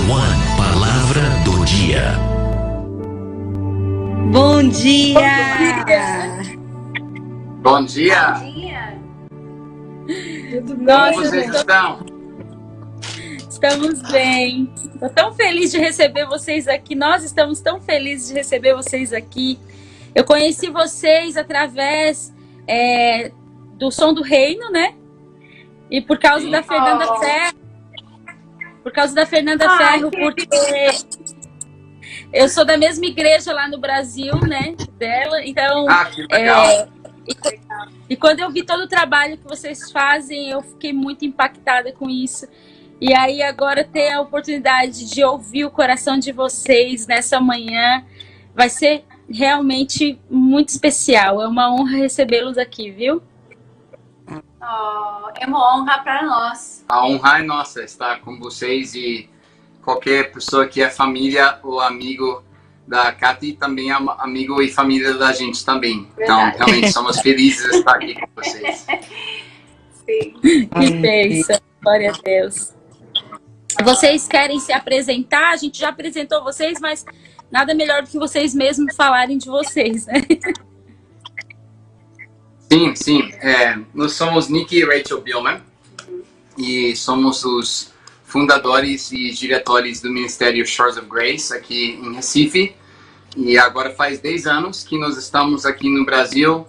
One Palavra do Dia. Bom dia! Bom dia! Tudo bem? Como vocês estão? Estamos bem. Estou tão feliz de receber vocês aqui. Nós estamos tão felizes de receber vocês aqui. Eu conheci vocês através do Som do Reino, né? E por causa da Fernanda Ferro. Por causa da Fernanda Ferro, porque eu sou da mesma igreja lá no Brasil, né? Dela. Então, que legal. E quando eu vi todo o trabalho que vocês fazem, eu fiquei muito impactada com isso. E aí agora ter a oportunidade de ouvir o coração de vocês nessa manhã vai ser realmente muito especial. É uma honra recebê-los aqui, viu? É uma honra para nós. A honra é nossa estar com vocês, e qualquer pessoa que é família ou amigo da Cathy também é amigo e família da gente também. Então, realmente somos felizes de estar aqui com vocês. Sim. Que bênção, glória a Deus. Vocês querem se apresentar? A gente já apresentou vocês, mas nada melhor do que vocês mesmos falarem de vocês, né? Sim. Nós somos Nick e Rachel Billman e somos os fundadores e diretores do Ministério Shores of Grace aqui em Recife. E agora faz 10 anos que nós estamos aqui no Brasil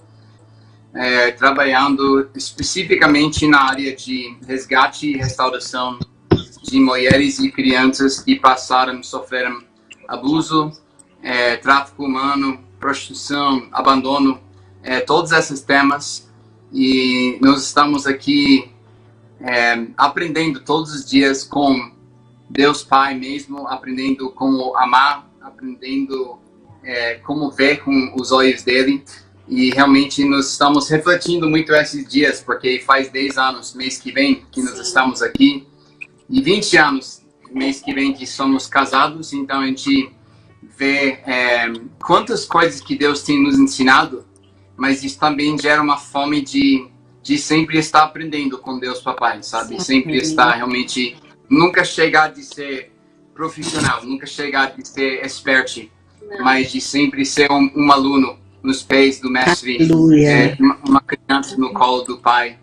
trabalhando especificamente na área de resgate e restauração de mulheres e crianças que sofreram abuso, tráfico humano, prostituição, abandono, todos esses temas. E nós estamos aqui aprendendo todos os dias com Deus Pai mesmo, aprendendo como amar, aprendendo como ver com os olhos dele. E realmente nós estamos refletindo muito esses dias, porque faz 10 anos, mês que vem, que nós estamos aqui. E 20 anos, mês que vem, que somos casados. Então a gente vê quantas coisas que Deus tem nos ensinado, mas isso também gera uma fome de sempre estar aprendendo com Deus Papai, sabe? Sim. Sempre estar realmente, nunca chegar de ser profissional, nunca chegar de ser expert, mas de sempre ser um aluno nos pés do mestre, uma criança no colo do Pai.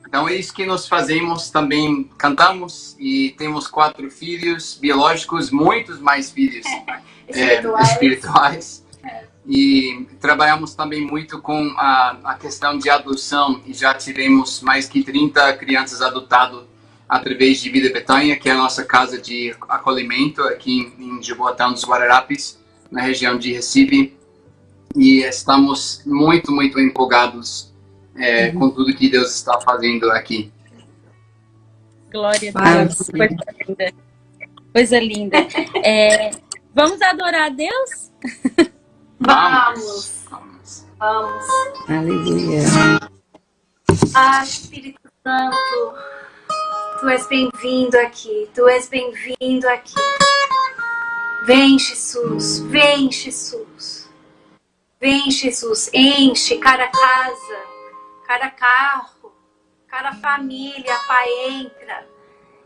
Então é isso que nós fazemos. Também cantamos e temos 4 filhos biológicos, muitos mais filhos espirituais. E trabalhamos também muito com a questão de adoção, e já tivemos mais que 30 crianças adotadas através de Vida Betânia, que é a nossa casa de acolhimento aqui em Jaboatão dos Guararapes, na região de Recife. E estamos muito, muito empolgados com tudo que Deus está fazendo aqui. Glória a Deus, coisa linda. Coisa linda. Vamos adorar a Deus? Vamos. Aleluia. Espírito Santo, Tu és bem-vindo aqui. Tu és bem-vindo aqui. Vem, Jesus. Vem, Jesus. Vem, Jesus. Enche cada casa, cada carro, cada família. Pai,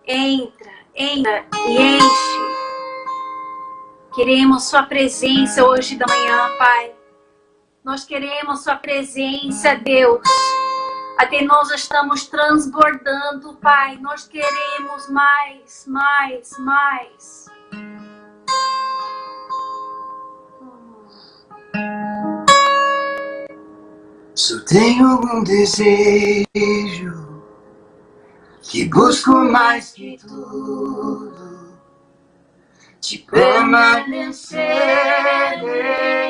entra e enche. Queremos Sua presença hoje da manhã, Pai. Nós queremos Sua presença, Deus. Até nós estamos transbordando, Pai. Nós queremos mais. Só tenho um desejo, que busco mais que tudo, de permanecer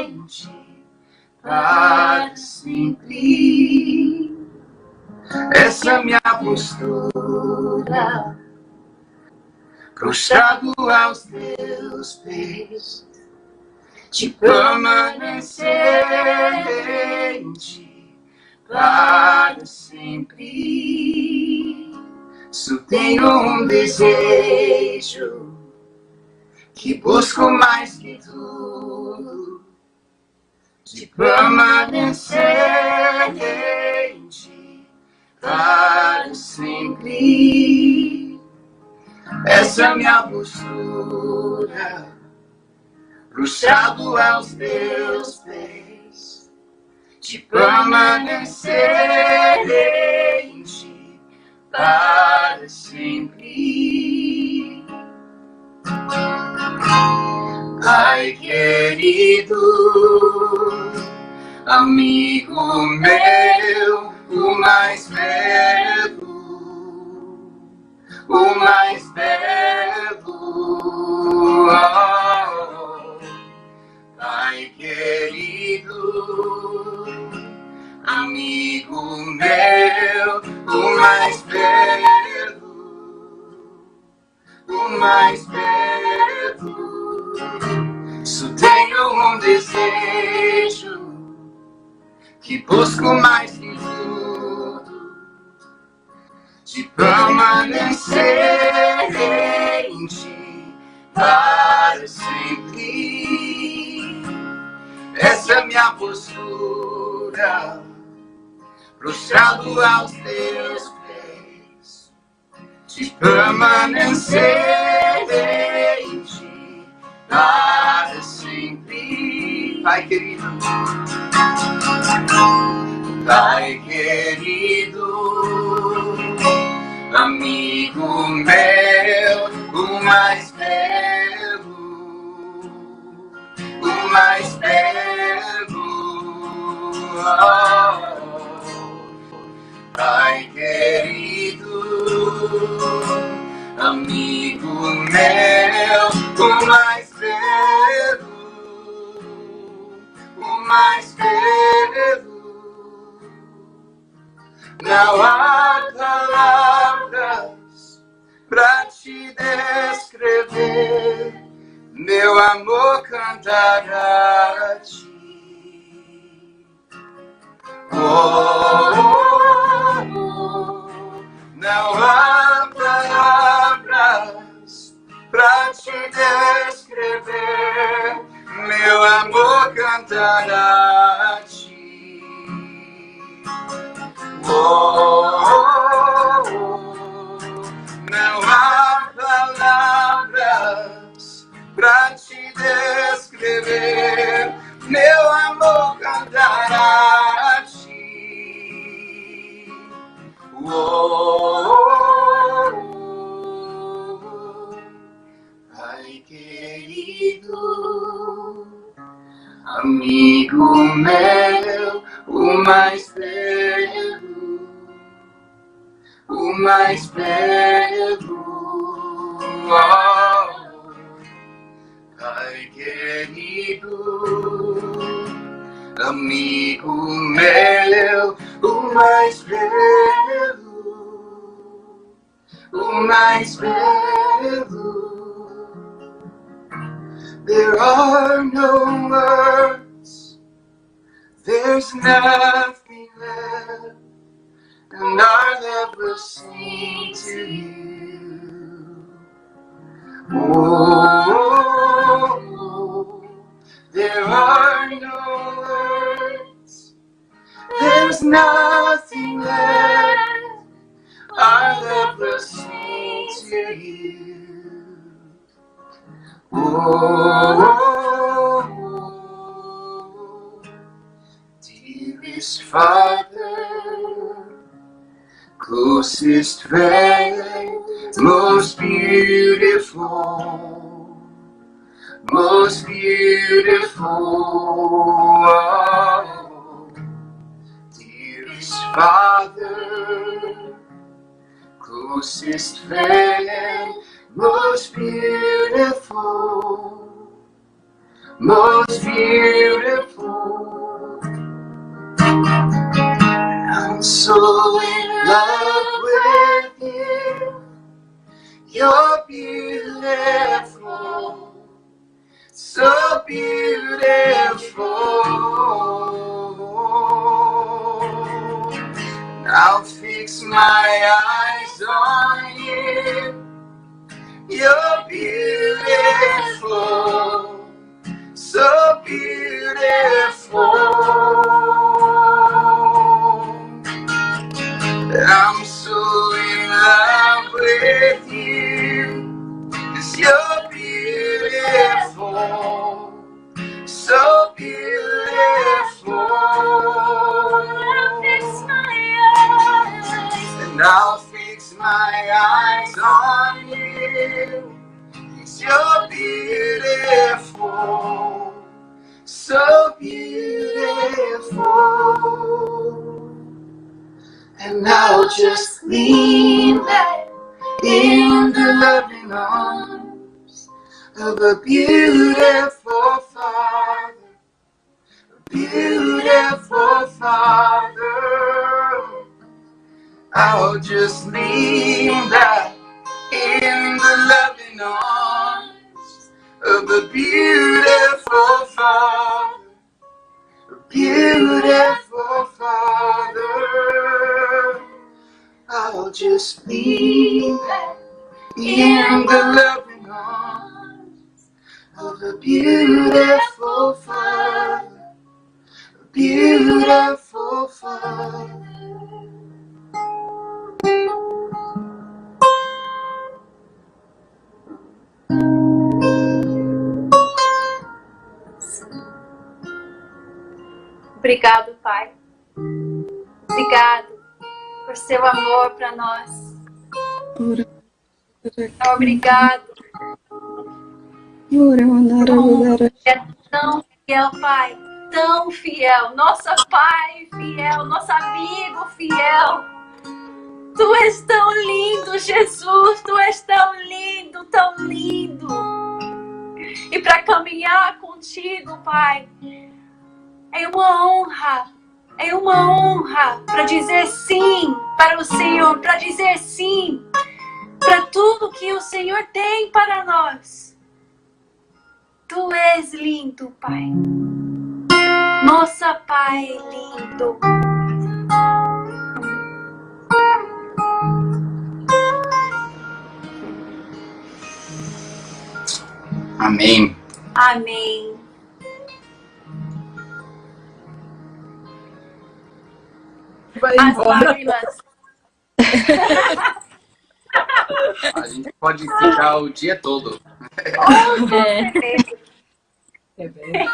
em Ti para sempre. Essa é minha postura, prostrado aos Teus pés, de permanecer em Ti para sempre. Só tenho um desejo, que busco mais que tudo, de permanecer em Ti para sempre. Essa é minha postura, prostrado aos teus pés, de permanecer em ti para sempre. Pai querido, amigo meu, o mais belo, o mais belo. Oh, Pai querido, amigo meu, o mais belo, o mais belo. Só tenho um desejo que busco mais que tudo, de permanecer em ti para sempre. Essa é minha postura, prostrado aos teus pés, de permanecer em ti para sempre. Pai querido, Pai querido, amigo meu, o mais belo, o mais belo. Oh, Pai querido, amigo meu, o mais belo, o mais belo. Não há palavras pra te descrever, meu amor cantará a ti. Não há palavras pra te descrever, meu amor cantará a ti. Não há palavras pra te descrever, meu amor cantará a ti. Pai querido, amigo meu, o mais belo, o mais belo. Oh, Pai querido, amigo meu, o mais belo, o mais belo. There are no words, there's nothing left, and our love will sing to you. Oh, there are no words, there's nothing left, our love will sing to you. Oh, dearest Father, closest friend, most beautiful, most beautiful. Oh, dearest Father, closest friend, most beautiful, most beautiful. I'm so in love with you, you're beautiful, so beautiful. I'll fix my eyes on you, you're beautiful, so beautiful. I'm so in love with you, 'cause you're beautiful, so beautiful. And I'll just lean back in the loving arms of a beautiful Father, a beautiful Father. I'll just lean back in the loving arms of a beautiful Father, a beautiful Father. I'll just lean back in the loving arms of a beautiful Father, a beautiful Father. Obrigado, Pai. Obrigado por seu amor para nós. Obrigado. É tão fiel, Pai. Tão fiel. Nosso Pai fiel. Nosso amigo fiel. Tu és tão lindo, Jesus. Tu és tão lindo, tão lindo. E para caminhar contigo, Pai, é uma honra para dizer sim para o Senhor, para dizer sim para tudo que o Senhor tem para nós. Tu és lindo, Pai. Nossa Pai lindo. Amém. Amém. As lágrimas. A gente pode ficar o dia todo. É verdade.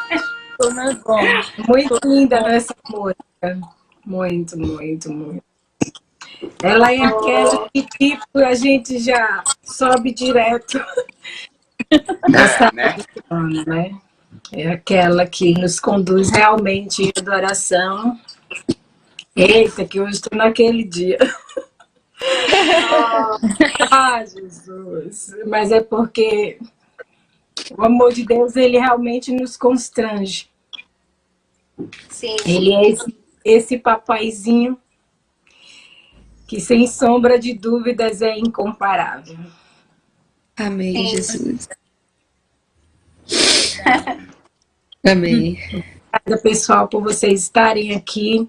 Como é bom. Muito linda essa música. Muito, muito, muito. Ela é aquela que tipo a gente já sobe direto. Né? Né? É aquela que nos conduz realmente em adoração. Eita, que eu estou naquele dia. Ah, Jesus. Mas é porque o amor de Deus, ele realmente nos constrange. Sim. Ele é esse papaizinho que, sem sombra de dúvidas, é incomparável. Amém, Jesus. Amém. Obrigada, pessoal, por vocês estarem aqui,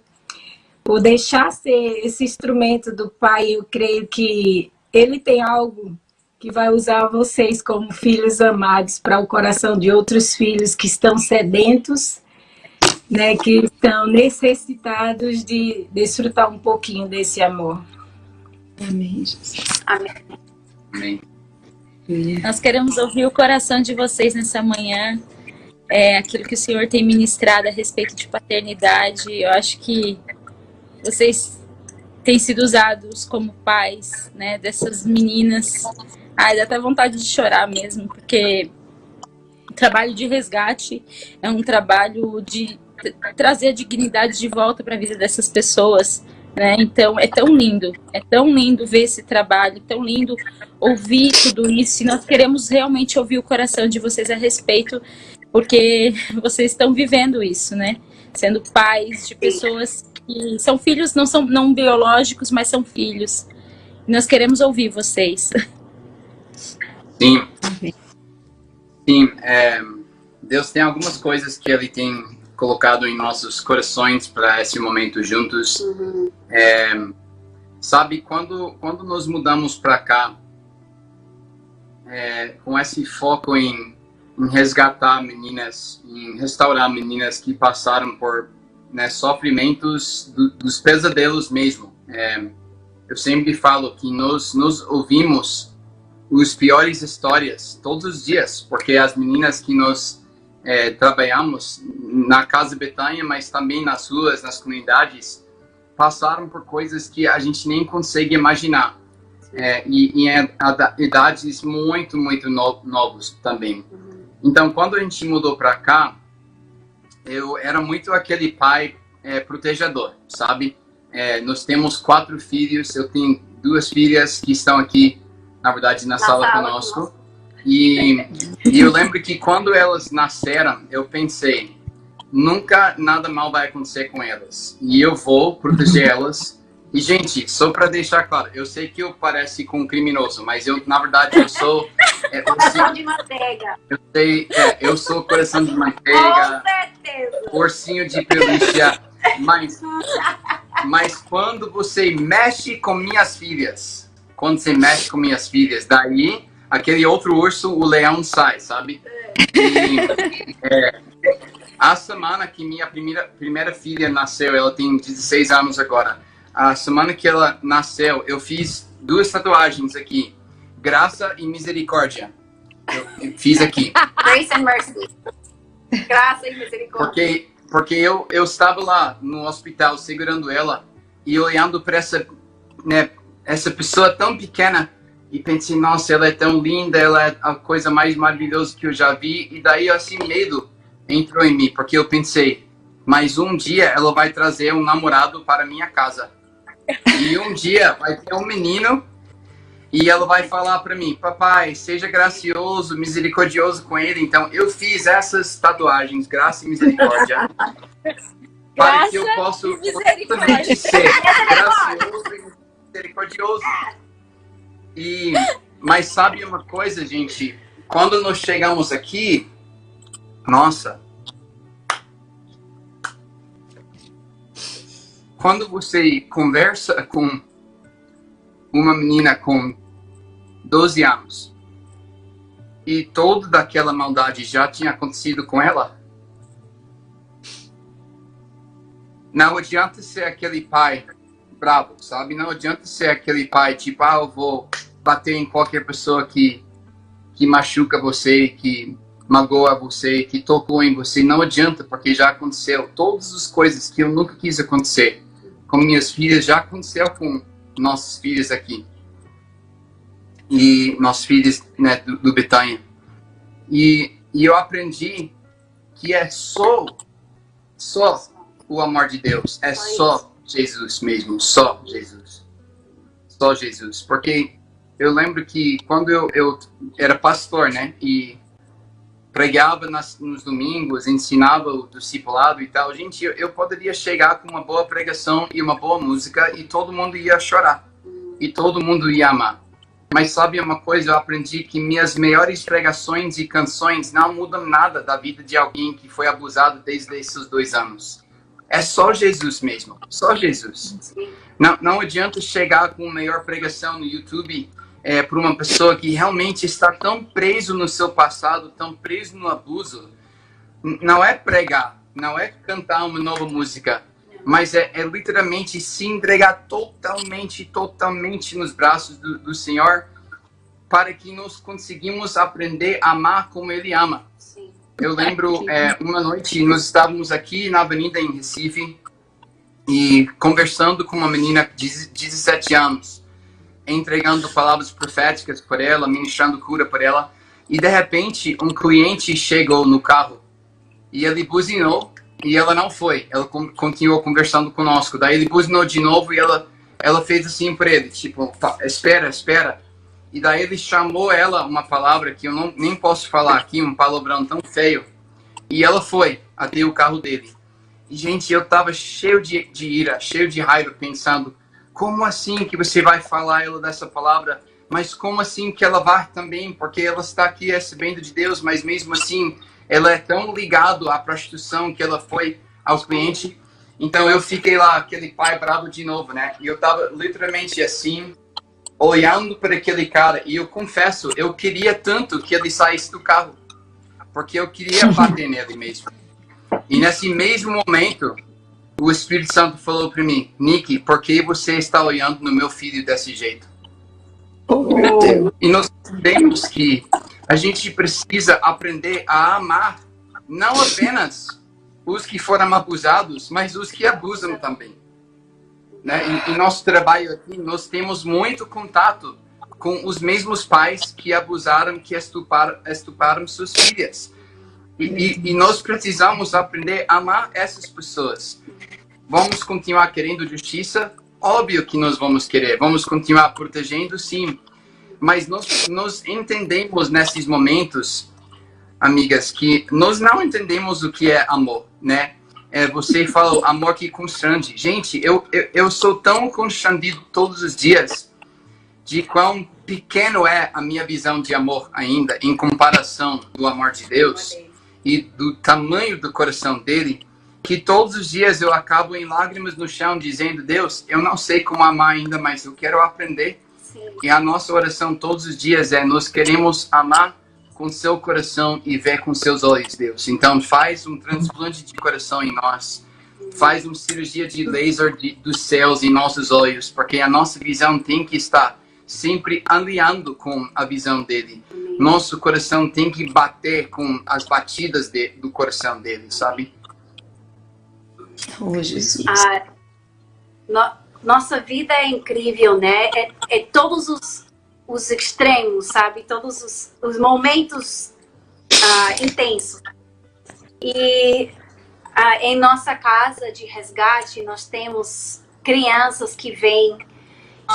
por deixar ser esse instrumento do Pai. Eu creio que Ele tem algo que vai usar vocês como filhos amados para o coração de outros filhos que estão sedentos, né, que estão necessitados de desfrutar um pouquinho desse amor. Amém, Jesus. Amém. Amém. Nós queremos ouvir o coração de vocês nessa manhã. Aquilo que o Senhor tem ministrado a respeito de paternidade. Eu acho que vocês têm sido usados como pais, né, dessas meninas. Ai, dá até vontade de chorar mesmo, porque o trabalho de resgate é um trabalho de trazer a dignidade de volta para a vida dessas pessoas, né? Então é tão lindo ver esse trabalho, tão lindo ouvir tudo isso, e nós queremos realmente ouvir o coração de vocês a respeito, porque vocês estão vivendo isso, né? Sendo pais de pessoas que são filhos, não biológicos, mas são filhos. E nós queremos ouvir vocês. Sim. Sim, Deus tem algumas coisas que Ele tem colocado em nossos corações para esse momento juntos. Sabe, quando nós mudamos para cá, com esse foco em resgatar meninas, em restaurar meninas que passaram por, né, sofrimentos dos pesadelos mesmo. Eu sempre falo que nós ouvimos as piores histórias todos os dias, porque as meninas que nós trabalhamos na Casa Betânia, mas também nas ruas, nas comunidades, passaram por coisas que a gente nem consegue imaginar. e em idades muito, muito novos também. Então, quando a gente mudou para cá, eu era muito aquele pai protegedor, sabe? Nós temos 4 filhos, eu tenho 2 filhas que estão aqui, na verdade, na sala conosco. E eu lembro que quando elas nasceram, eu pensei, nunca nada mal vai acontecer com elas. E eu vou proteger elas. E, gente, só para deixar claro, eu sei que eu pareço com um criminoso, mas na verdade, eu sou... Coração de manteiga. Eu sou coração de manteiga. Com certeza. Ursinho de pelúcia. Mas quando você mexe com minhas filhas, daí aquele outro urso, o leão sai, sabe? E, a semana que minha primeira filha nasceu, ela tem 16 anos agora. A semana que ela nasceu, eu fiz 2 tatuagens aqui. Graça e misericórdia. Eu fiz aqui. Grace and mercy. Graça e misericórdia. Porque eu estava lá no hospital segurando ela e olhando para essa pessoa tão pequena e pensei, nossa, ela é tão linda, ela é a coisa mais maravilhosa que eu já vi. E daí, assim, medo entrou em mim, porque eu pensei, mas um dia ela vai trazer um namorado para minha casa. E um dia vai ter um menino e ela vai falar para mim, papai, seja gracioso, misericordioso com ele. Então, eu fiz essas tatuagens, graça e misericórdia, para que eu possa ser gracioso e misericordioso. Mas sabe uma coisa, gente? Quando nós chegamos aqui, nossa, quando você conversa com uma menina com 12 anos e toda daquela maldade já tinha acontecido com ela, não adianta ser aquele pai bravo, sabe? Não adianta ser aquele pai tipo, eu vou bater em qualquer pessoa que machuca você, que magoa você, que tocou em você. Não adianta, porque já aconteceu. Todas as coisas que eu nunca quis acontecer com minhas filhas já aconteceu com nossos filhos aqui. E nossos filhos, né, do Betânia. E eu aprendi que é só o amor de Deus. É só Jesus mesmo. Só Jesus. Só Jesus. Porque eu lembro que quando eu era pastor, né? E pregava nos domingos, ensinava o discipulado e tal. Gente, eu poderia chegar com uma boa pregação e uma boa música e todo mundo ia chorar. E todo mundo ia amar. Mas sabe uma coisa? Eu aprendi que minhas melhores pregações e canções não mudam nada da vida de alguém que foi abusado desde esses 2 anos. É só Jesus mesmo. Só Jesus. Não adianta chegar com a melhor pregação no YouTube para uma pessoa que realmente está tão preso no seu passado, tão preso no abuso. Não é pregar, não é cantar uma nova música, mas é literalmente se entregar totalmente nos braços do Senhor, para que nós conseguimos aprender a amar como Ele ama. Sim. Eu lembro, uma noite, nós estávamos aqui na avenida em Recife, e conversando com uma menina de 17 anos, entregando palavras proféticas por ela, ministrando cura por ela, e de repente um cliente chegou no carro, e ele buzinou, e ela não foi. Ela continuou conversando conosco. Daí ele buzinou de novo e ela fez assim para ele, tipo, espera. E daí ele chamou ela uma palavra que eu nem posso falar aqui, um palavrão tão feio. E ela foi até o carro dele. E, gente, eu tava cheio de ira, cheio de raiva, pensando, como assim que você vai falar ela dessa palavra? Mas como assim que ela vai também? Porque ela está aqui recebendo de Deus, mas mesmo assim ela é tão ligada à prostituição que ela foi ao cliente. Então eu fiquei lá, aquele pai bravo de novo, né? E eu tava literalmente assim, olhando para aquele cara. E eu confesso, eu queria tanto que ele saísse do carro. Porque eu queria bater nele mesmo. E nesse mesmo momento, o Espírito Santo falou para mim, Nick, por que você está olhando no meu filho desse jeito? E nós sabemos que a gente precisa aprender a amar não apenas os que foram abusados, mas os que abusam também. Né? Em nosso trabalho aqui, nós temos muito contato com os mesmos pais que abusaram, que estupraram suas filhas. E nós precisamos aprender a amar essas pessoas. Vamos continuar querendo justiça? Óbvio que nós vamos querer. Vamos continuar protegendo, sim. Mas nós entendemos nesses momentos, amigas, que nós não entendemos o que é amor, né? Você falou amor que constrange. Gente, eu sou tão constrangido todos os dias de quão pequeno é a minha visão de amor ainda, em comparação do amor de Deus e do tamanho do coração dele, que todos os dias eu acabo em lágrimas no chão dizendo: Deus, eu não sei como amar ainda, mas eu quero aprender. Sim. E a nossa oração todos os dias nós queremos amar com seu coração e ver com seus olhos, Deus. Então faz um transplante de coração em nós. Faz uma cirurgia de laser dos céus em nossos olhos, porque a nossa visão tem que estar sempre alinhando com a visão dele. Nosso coração tem que bater com as batidas do coração dele, sabe? Oh, Jesus. Nossa vida é incrível, né? É todos os extremos, sabe? Todos os momentos intensos. E em nossa casa de resgate, nós temos crianças que vêm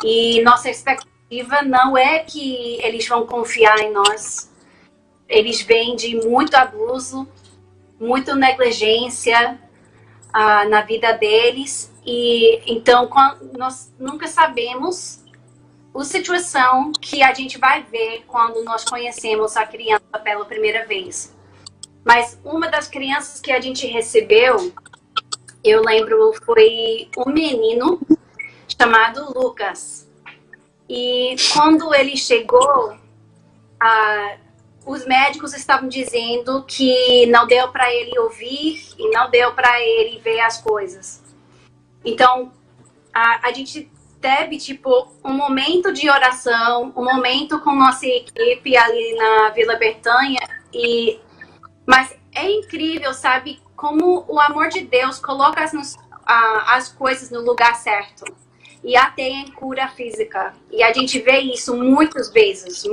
e nossa expectativa não é que eles vão confiar em nós. Eles vêm de muito abuso, muita negligência na vida deles. E então nós nunca sabemos a situação que a gente vai ver quando nós conhecemos a criança pela primeira vez. Mas uma das crianças que a gente recebeu, eu lembro, foi um menino chamado Lucas. E quando ele chegou, os médicos estavam dizendo que não deu para ele ouvir e não deu para ele ver as coisas. Então, a gente teve, tipo, um momento de oração, um momento com nossa equipe ali na Vila Bertanha. Mas é incrível, sabe, como o amor de Deus coloca as coisas no lugar certo. E até em cura física. E a gente vê isso muitas vezes.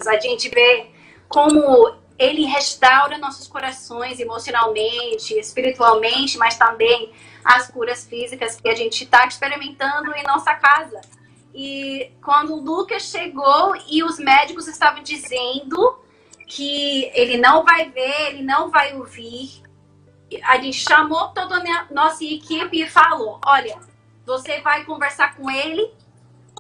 A gente vê como ele restaura nossos corações emocionalmente, espiritualmente, mas também as curas físicas que a gente está experimentando em nossa casa. E quando o Lucas chegou e os médicos estavam dizendo que ele não vai ver, ele não vai ouvir, a gente chamou toda a nossa equipe e falou: olha, você vai conversar com ele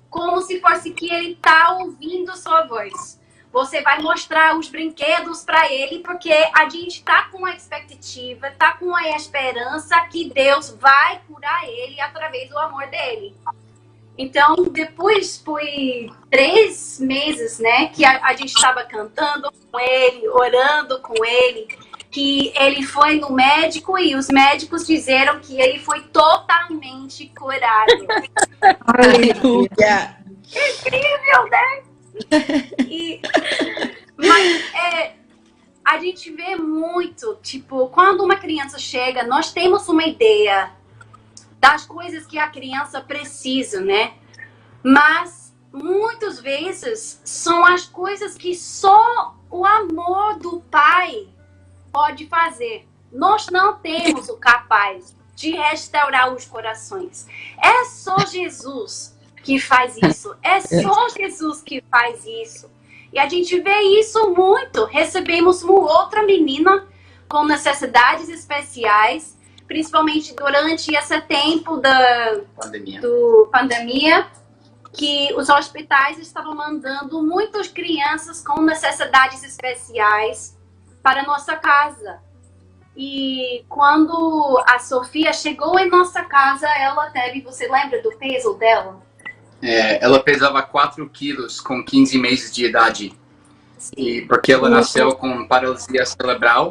como se fosse que ele está ouvindo sua voz. Você vai mostrar os brinquedos para ele, porque a gente está com a expectativa, está com a esperança que Deus vai curar ele através do amor dele. Então, depois foi 3 meses, né, que a gente estava cantando com ele, orando com ele, que ele foi no médico e os médicos disseram que ele foi totalmente curado. Aleluia! Incrível, né? Mas a gente vê muito, tipo, quando uma criança chega, nós temos uma ideia das coisas que a criança precisa, né? Mas muitas vezes são as coisas que só o amor do pai pode fazer. Nós não temos o capaz de restaurar os corações. É só Jesus que faz isso. É só Jesus que faz isso. E a gente vê isso muito. Recebemos uma outra menina com necessidades especiais, principalmente durante esse tempo da pandemia, que os hospitais estavam mandando muitas crianças com necessidades especiais para a nossa casa. E quando a Sofia chegou em nossa casa, ela teve, você lembra do peso dela? Ela pesava 4 quilos com 15 meses de idade. E porque ela nasceu com paralisia cerebral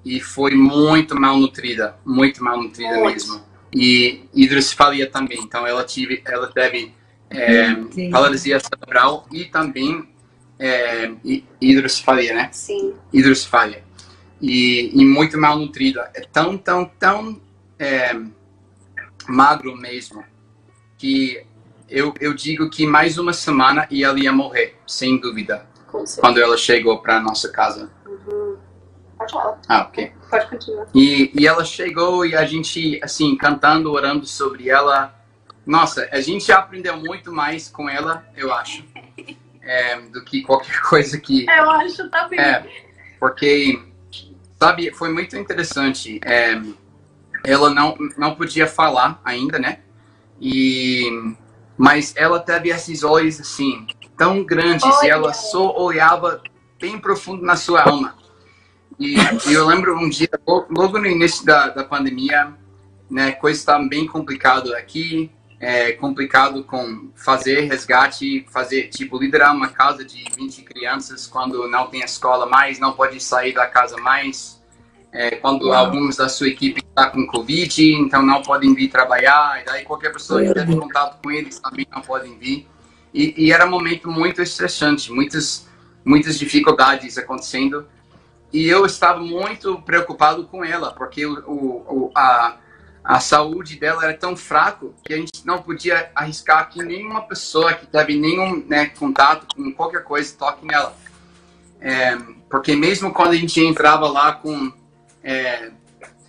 e foi muito malnutrida mesmo. E hidrocefalia também. Então ela teve paralisia cerebral e também hidrocefalia, né? Sim. Hidrocefalia. E muito malnutrida. É tão magro mesmo que eu digo que mais uma semana e ela ia morrer, sem dúvida, quando ela chegou para nossa casa. Pode falar. Ah, ok. Pode continuar. E ela chegou e a gente, assim, cantando, orando sobre ela. Nossa, a gente aprendeu muito mais com ela, eu acho, do que qualquer coisa que... Eu acho também. Porque, sabe, foi muito interessante. Ela não podia falar ainda, né? Mas ela teve esses olhos, assim, tão grandes. E ela só olhava bem profundo na sua alma. E eu lembro um dia, logo no início da pandemia, né, coisa estava bem complicado aqui, complicado com fazer resgate, liderar uma casa de 20 crianças quando não tem escola mais, não pode sair da casa mais, quando alguns da sua equipe está com Covid, então não podem vir trabalhar, e daí qualquer pessoa que teve contato com eles também não podem vir. E era um momento muito estressante, muitas dificuldades acontecendo. E eu estava muito preocupado com ela, porque a saúde dela era tão fraca que a gente não podia arriscar que nenhuma pessoa que teve nenhum contato com qualquer coisa toque nela. Porque mesmo quando a gente entrava lá com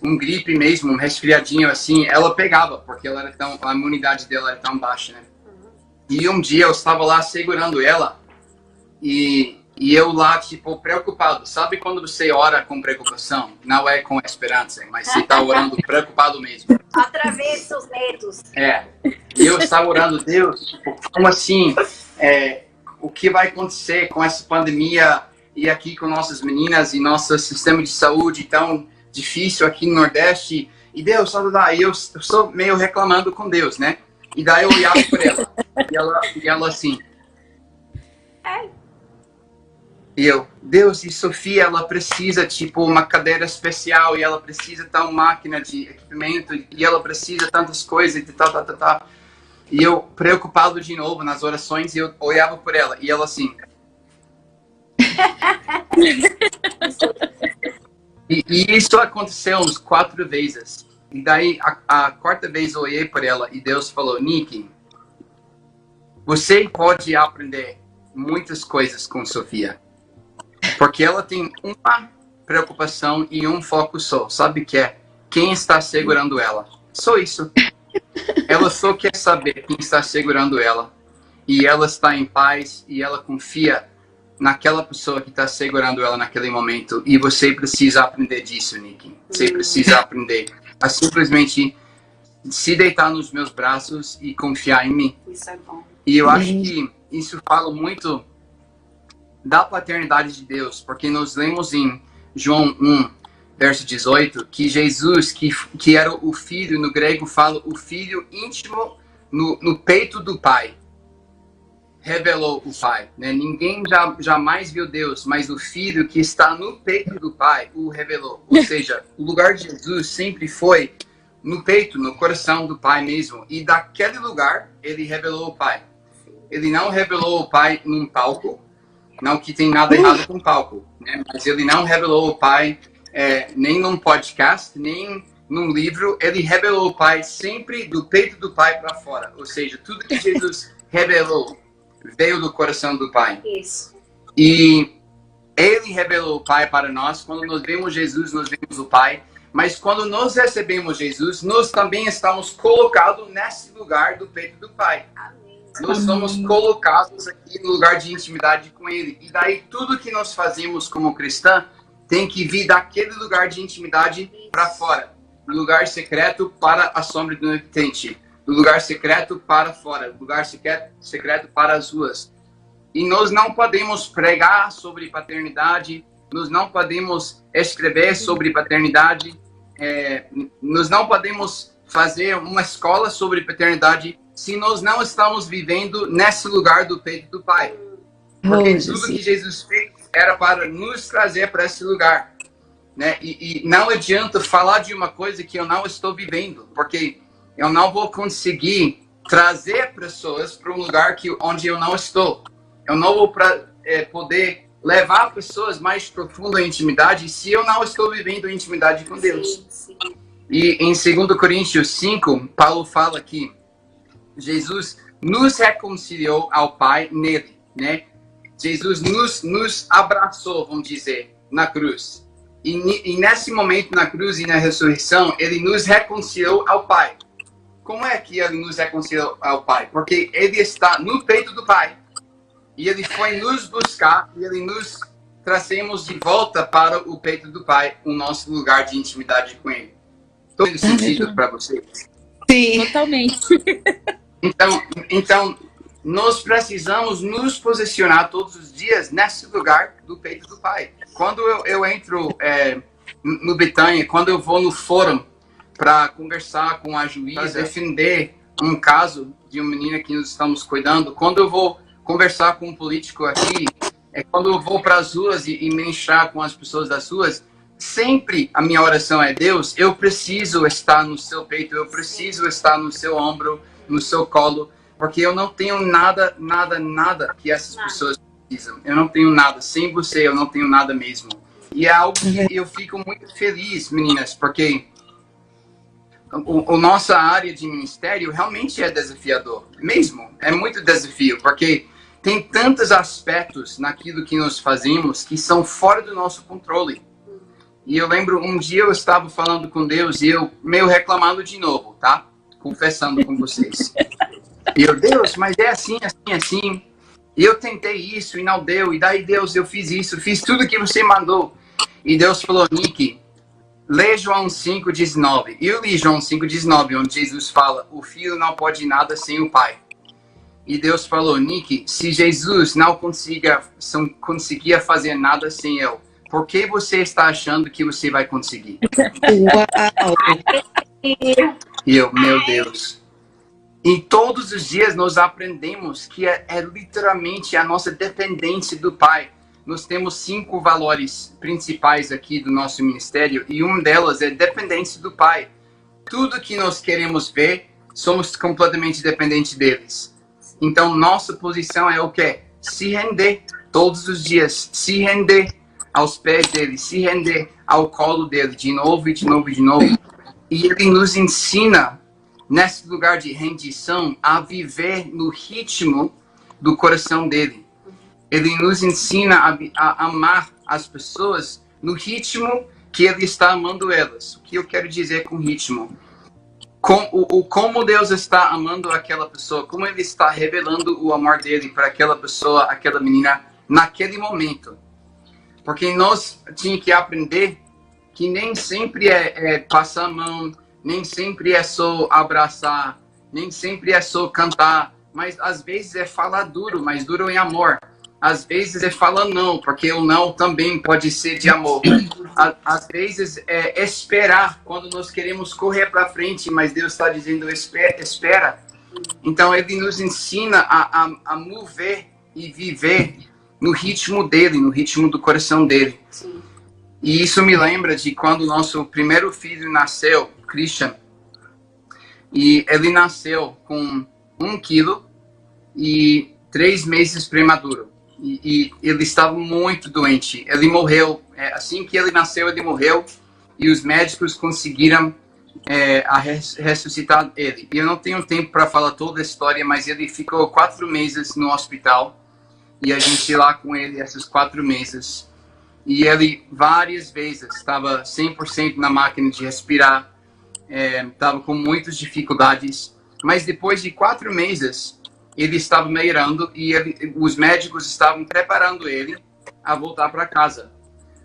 um gripe mesmo, um resfriadinho assim, ela pegava, porque a imunidade dela era tão baixa, né? E um dia eu estava lá segurando ela e eu lá, tipo, preocupado. Sabe quando você ora com preocupação? Não é com esperança, mas você está orando preocupado mesmo. Atravessa os medos. E eu estava orando, Deus, tipo, como assim? O que vai acontecer com essa pandemia e aqui com nossas meninas e nosso sistema de saúde tão difícil aqui no Nordeste? E Deus, eu estou meio reclamando com Deus, né? E daí eu olhava para ela e ela assim... E eu, Deus, e Sofia, ela precisa, tipo, uma cadeira especial, e ela precisa tal máquina de equipamento, e ela precisa tantas coisas, e tal. E eu, preocupado de novo nas orações, eu olhava por ela, e ela assim... e isso aconteceu uns 4 vezes. E daí, a quarta vez eu olhei por ela, e Deus falou, Nicky, você pode aprender muitas coisas com Sofia. Porque ela tem uma preocupação e um foco só. Sabe o que é? Quem está segurando ela. Só isso. Ela só quer saber quem está segurando ela. E ela está em paz e ela confia naquela pessoa que está segurando ela naquele momento. E você precisa aprender disso, Nicky. Você precisa aprender a simplesmente se deitar nos meus braços e confiar em mim. Isso é bom. E eu acho que isso fala muito da paternidade de Deus, porque nós lemos em João 1, verso 18, que Jesus, que era o filho, no grego fala o filho íntimo no peito do Pai, revelou o Pai. Né? Ninguém jamais viu Deus, mas o filho que está no peito do Pai o revelou. Ou seja, o lugar de Jesus sempre foi no peito, no coração do Pai mesmo. E daquele lugar, ele revelou o Pai. Ele não revelou o Pai num palco, não que tem nada errado com palco, né? Mas ele não revelou o Pai nem num podcast, nem num livro. Ele revelou o Pai sempre do peito do Pai para fora. Ou seja, tudo que Jesus revelou veio do coração do Pai. Isso. E ele revelou o Pai para nós. Quando nós vemos Jesus, nós vemos o Pai. Mas quando nós recebemos Jesus, nós também estamos colocados nesse lugar do peito do Pai. Nós somos colocados aqui no lugar de intimidade com Ele. E daí tudo que nós fazemos como cristã tem que vir daquele lugar de intimidade para fora. Do lugar secreto para a sombra do Onipotente. Do lugar secreto para fora. Do lugar secreto para as ruas. E nós não podemos pregar sobre paternidade. Nós não podemos escrever sobre paternidade. Nós não podemos fazer uma escola sobre paternidade se nós não estamos vivendo nesse lugar do peito do Pai. Porque tudo que Jesus fez era para nos trazer para esse lugar. Né? E não adianta falar de uma coisa que eu não estou vivendo, porque eu não vou conseguir trazer pessoas para um lugar onde eu não estou. Eu não vou poder levar pessoas mais profunda em intimidade se eu não estou vivendo em intimidade com Deus. E em 2 Coríntios 5, Paulo fala que Jesus nos reconciliou ao Pai nele, né? Jesus nos abraçou, vamos dizer, na cruz. E nesse momento, na cruz e na ressurreição, ele nos reconciliou ao Pai. Como é que ele nos reconciliou ao Pai? Porque ele está no peito do Pai. E ele foi nos buscar e ele nos trazemos de volta para o peito do Pai, o nosso lugar de intimidade com ele. Todo sentido para vocês? Sim. Totalmente. Então, nós precisamos nos posicionar todos os dias nesse lugar do peito do Pai. Quando eu entro no Betânia, quando eu vou no fórum para conversar com a juíza, defender um caso de uma menina que nós estamos cuidando, quando eu vou conversar com um político aqui, quando eu vou para as ruas e ministrar com as pessoas das ruas, sempre a minha oração é: Deus, eu preciso estar no seu peito, eu preciso estar no seu ombro, no seu colo, porque eu não tenho nada que essas pessoas precisam. Eu não tenho nada. Sem você, eu não tenho nada mesmo. E é algo que eu fico muito feliz, meninas, porque a nossa área de ministério realmente é desafiador. Mesmo, é muito desafio, porque tem tantos aspectos naquilo que nós fazemos que são fora do nosso controle. E eu lembro, um dia eu estava falando com Deus e eu meio reclamando de novo, tá? Confessando com vocês. E eu, Deus, mas é assim. E eu tentei isso e não deu. E daí, Deus, eu fiz isso, fiz tudo que você mandou. E Deus falou: Nick, lê João 5,19. E eu li João 5,19, onde Jesus fala: o filho não pode nada sem o pai. E Deus falou: Nick, se Jesus não conseguia fazer nada sem eu, por que você está achando que você vai conseguir? Uau! E eu, meu Deus. E todos os dias nós aprendemos que é literalmente a nossa dependência do Pai. Nós temos 5 valores principais aqui do nosso ministério e um delas é dependência do Pai. Tudo que nós queremos ver, somos completamente dependentes deles. Então, nossa posição é o quê? Se render todos os dias, se render aos pés dele, se render ao colo dele, de novo e de novo e de novo. E ele nos ensina, nesse lugar de rendição, a viver no ritmo do coração dele. Ele nos ensina a amar as pessoas no ritmo que ele está amando elas. O que eu quero dizer com ritmo? Como Deus está amando aquela pessoa, como ele está revelando o amor dele para aquela pessoa, aquela menina, naquele momento. Porque nós tínhamos que aprender que nem sempre é passar a mão, nem sempre é só abraçar, nem sempre é só cantar, mas às vezes é falar duro, mas duro em amor. Às vezes é falar não, porque o não também pode ser de amor. Às vezes é esperar, quando nós queremos correr para frente, mas Deus está dizendo espera. Então ele nos ensina a mover e viver no ritmo dele, no ritmo do coração dele. Sim. E isso me lembra de quando o nosso primeiro filho nasceu, Christian. E ele nasceu com 1 quilo e 3 meses prematuro. E ele estava muito doente. Ele morreu. Assim que ele nasceu, ele morreu. E os médicos conseguiram ressuscitar ele. E eu não tenho tempo para falar toda a história, mas ele ficou 4 meses no hospital. E a gente lá com ele esses 4 meses. E ele várias vezes estava 100% na máquina de respirar. Estava com muitas dificuldades. Mas depois de 4 meses, ele estava melhorando e os médicos estavam preparando ele a voltar para casa.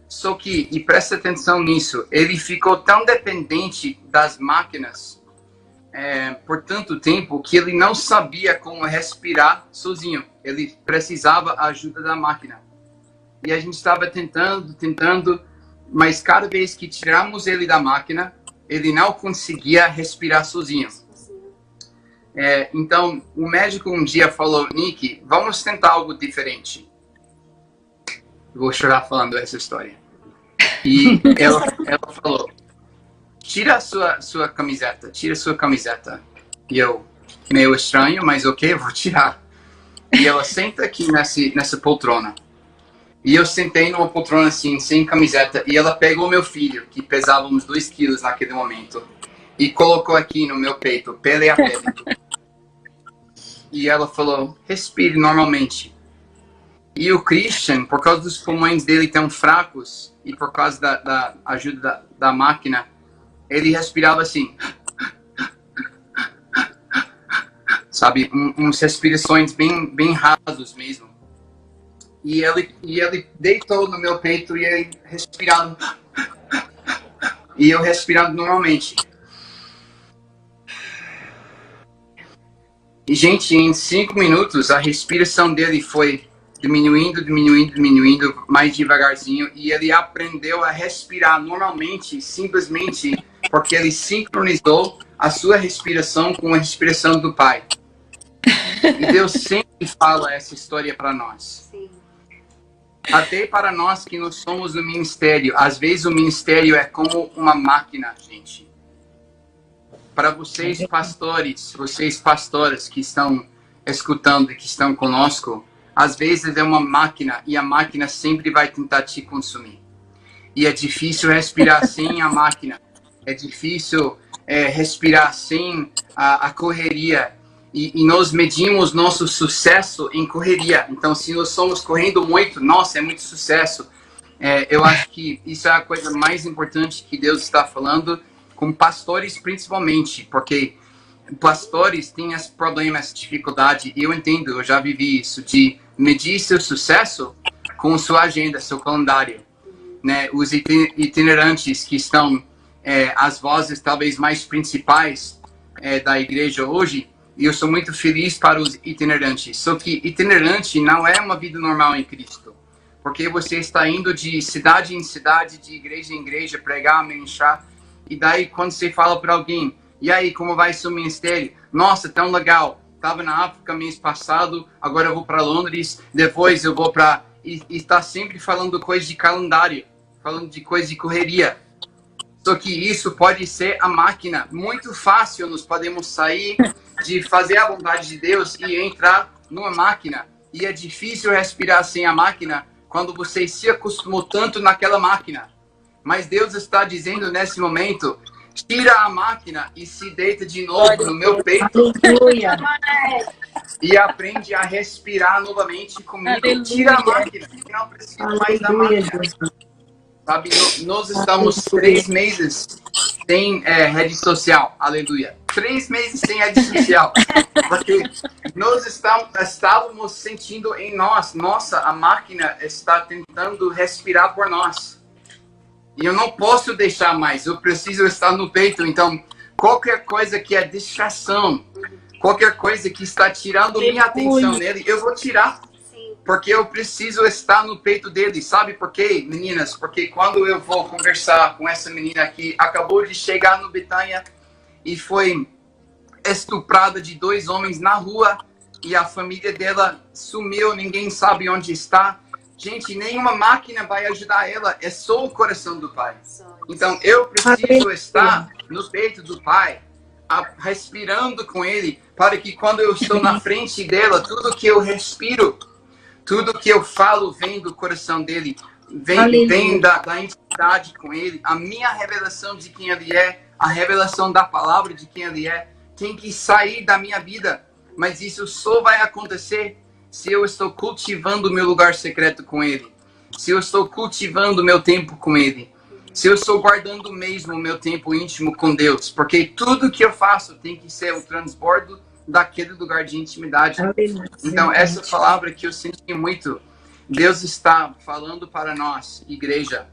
Só que, e presta atenção nisso, ele ficou tão dependente das máquinas por tanto tempo que ele não sabia como respirar sozinho. Ele precisava da ajuda da máquina. E a gente estava tentando, mas cada vez que tiramos ele da máquina, ele não conseguia respirar sozinho. Então, o médico um dia falou: Nick, vamos tentar algo diferente. Vou chorar falando essa história. E ela falou: tira a sua camiseta, tira a sua camiseta. E eu, meio estranho, mas ok, eu vou tirar. E ela senta aqui nessa poltrona. E eu sentei numa poltrona assim, sem camiseta, e ela pegou meu filho, que pesava uns 2 quilos naquele momento, e colocou aqui no meu peito, pele a pele. e ela falou, respire normalmente. E o Christian, por causa dos pulmões dele tão fracos e por causa da ajuda da máquina, ele respirava assim. Sabe, uns respirações bem rasos mesmo. E ele deitou no meu peito e ele respirando. E eu respirando normalmente. E, gente, em 5 minutos, a respiração dele foi diminuindo, mais devagarzinho. E ele aprendeu a respirar normalmente, simplesmente porque ele sincronizou a sua respiração com a respiração do Pai. E Deus sempre fala essa história para nós. Sim. Até para nós que não somos do ministério. Às vezes o ministério é como uma máquina, gente. Para vocês pastores, vocês pastoras que estão escutando e que estão conosco, às vezes é uma máquina e a máquina sempre vai tentar te consumir. E é difícil respirar sem a máquina. É difícil respirar sem a correria. E nós medimos nosso sucesso em correria. Então, se nós estamos correndo muito, nossa, é muito sucesso. Eu acho que isso é a coisa mais importante que Deus está falando, com pastores principalmente, porque pastores têm esses problemas, dificuldade, e eu entendo, eu já vivi isso, de medir seu sucesso com sua agenda, seu calendário. Né? Os itinerantes que estão as vozes talvez mais principais da igreja hoje, e eu sou muito feliz para os itinerantes. Só que itinerante não é uma vida normal em Cristo. Porque você está indo de cidade em cidade, de igreja em igreja, pregar, ministrar. E daí quando você fala para alguém, e aí, como vai seu ministério? Nossa, tão legal. Estava na África mês passado, agora eu vou para Londres, depois eu vou para... E está sempre falando coisa de calendário, falando de coisa de correria. Só que isso pode ser a máquina. Muito fácil nós podemos sair de fazer a vontade de Deus e entrar numa máquina. E é difícil respirar sem a máquina quando você se acostumou tanto naquela máquina. Mas Deus está dizendo nesse momento, tira a máquina e se deita de novo no meu peito. Aleluia. E aprende a respirar novamente comigo. Aleluia. Tira a máquina. Não precisa mais da Aleluia, máquina. Deus. Sabe, nós estamos 3 meses sem rede social. Aleluia. 3 meses sem rede social. Porque nós estávamos sentindo em nós, nossa, a máquina está tentando respirar por nós. E eu não posso deixar mais, eu preciso estar no peito. Então, qualquer coisa que é distração, qualquer coisa que está tirando minha atenção nele, eu vou tirar. Porque eu preciso estar no peito dele. Sabe por quê, meninas? Porque quando eu vou conversar com essa menina que acabou de chegar no Betânia e foi estuprada de 2 homens na rua e a família dela sumiu, ninguém sabe onde está. Gente, nenhuma máquina vai ajudar ela, é só o coração do Pai. Então eu preciso estar no peito do Pai, respirando com Ele, para que quando eu estou na frente dela, tudo que eu respiro, tudo que eu falo vem do coração dele, vem da intimidade com ele. A minha revelação de quem ele é, a revelação da palavra de quem ele é, tem que sair da minha vida. Mas isso só vai acontecer se eu estou cultivando o meu lugar secreto com ele. Se eu estou cultivando o meu tempo com ele. Se eu estou guardando mesmo o meu tempo íntimo com Deus. Porque tudo que eu faço tem que ser o transbordo daquele lugar de intimidade. Então, essa palavra que eu senti muito, Deus está falando para nós, igreja,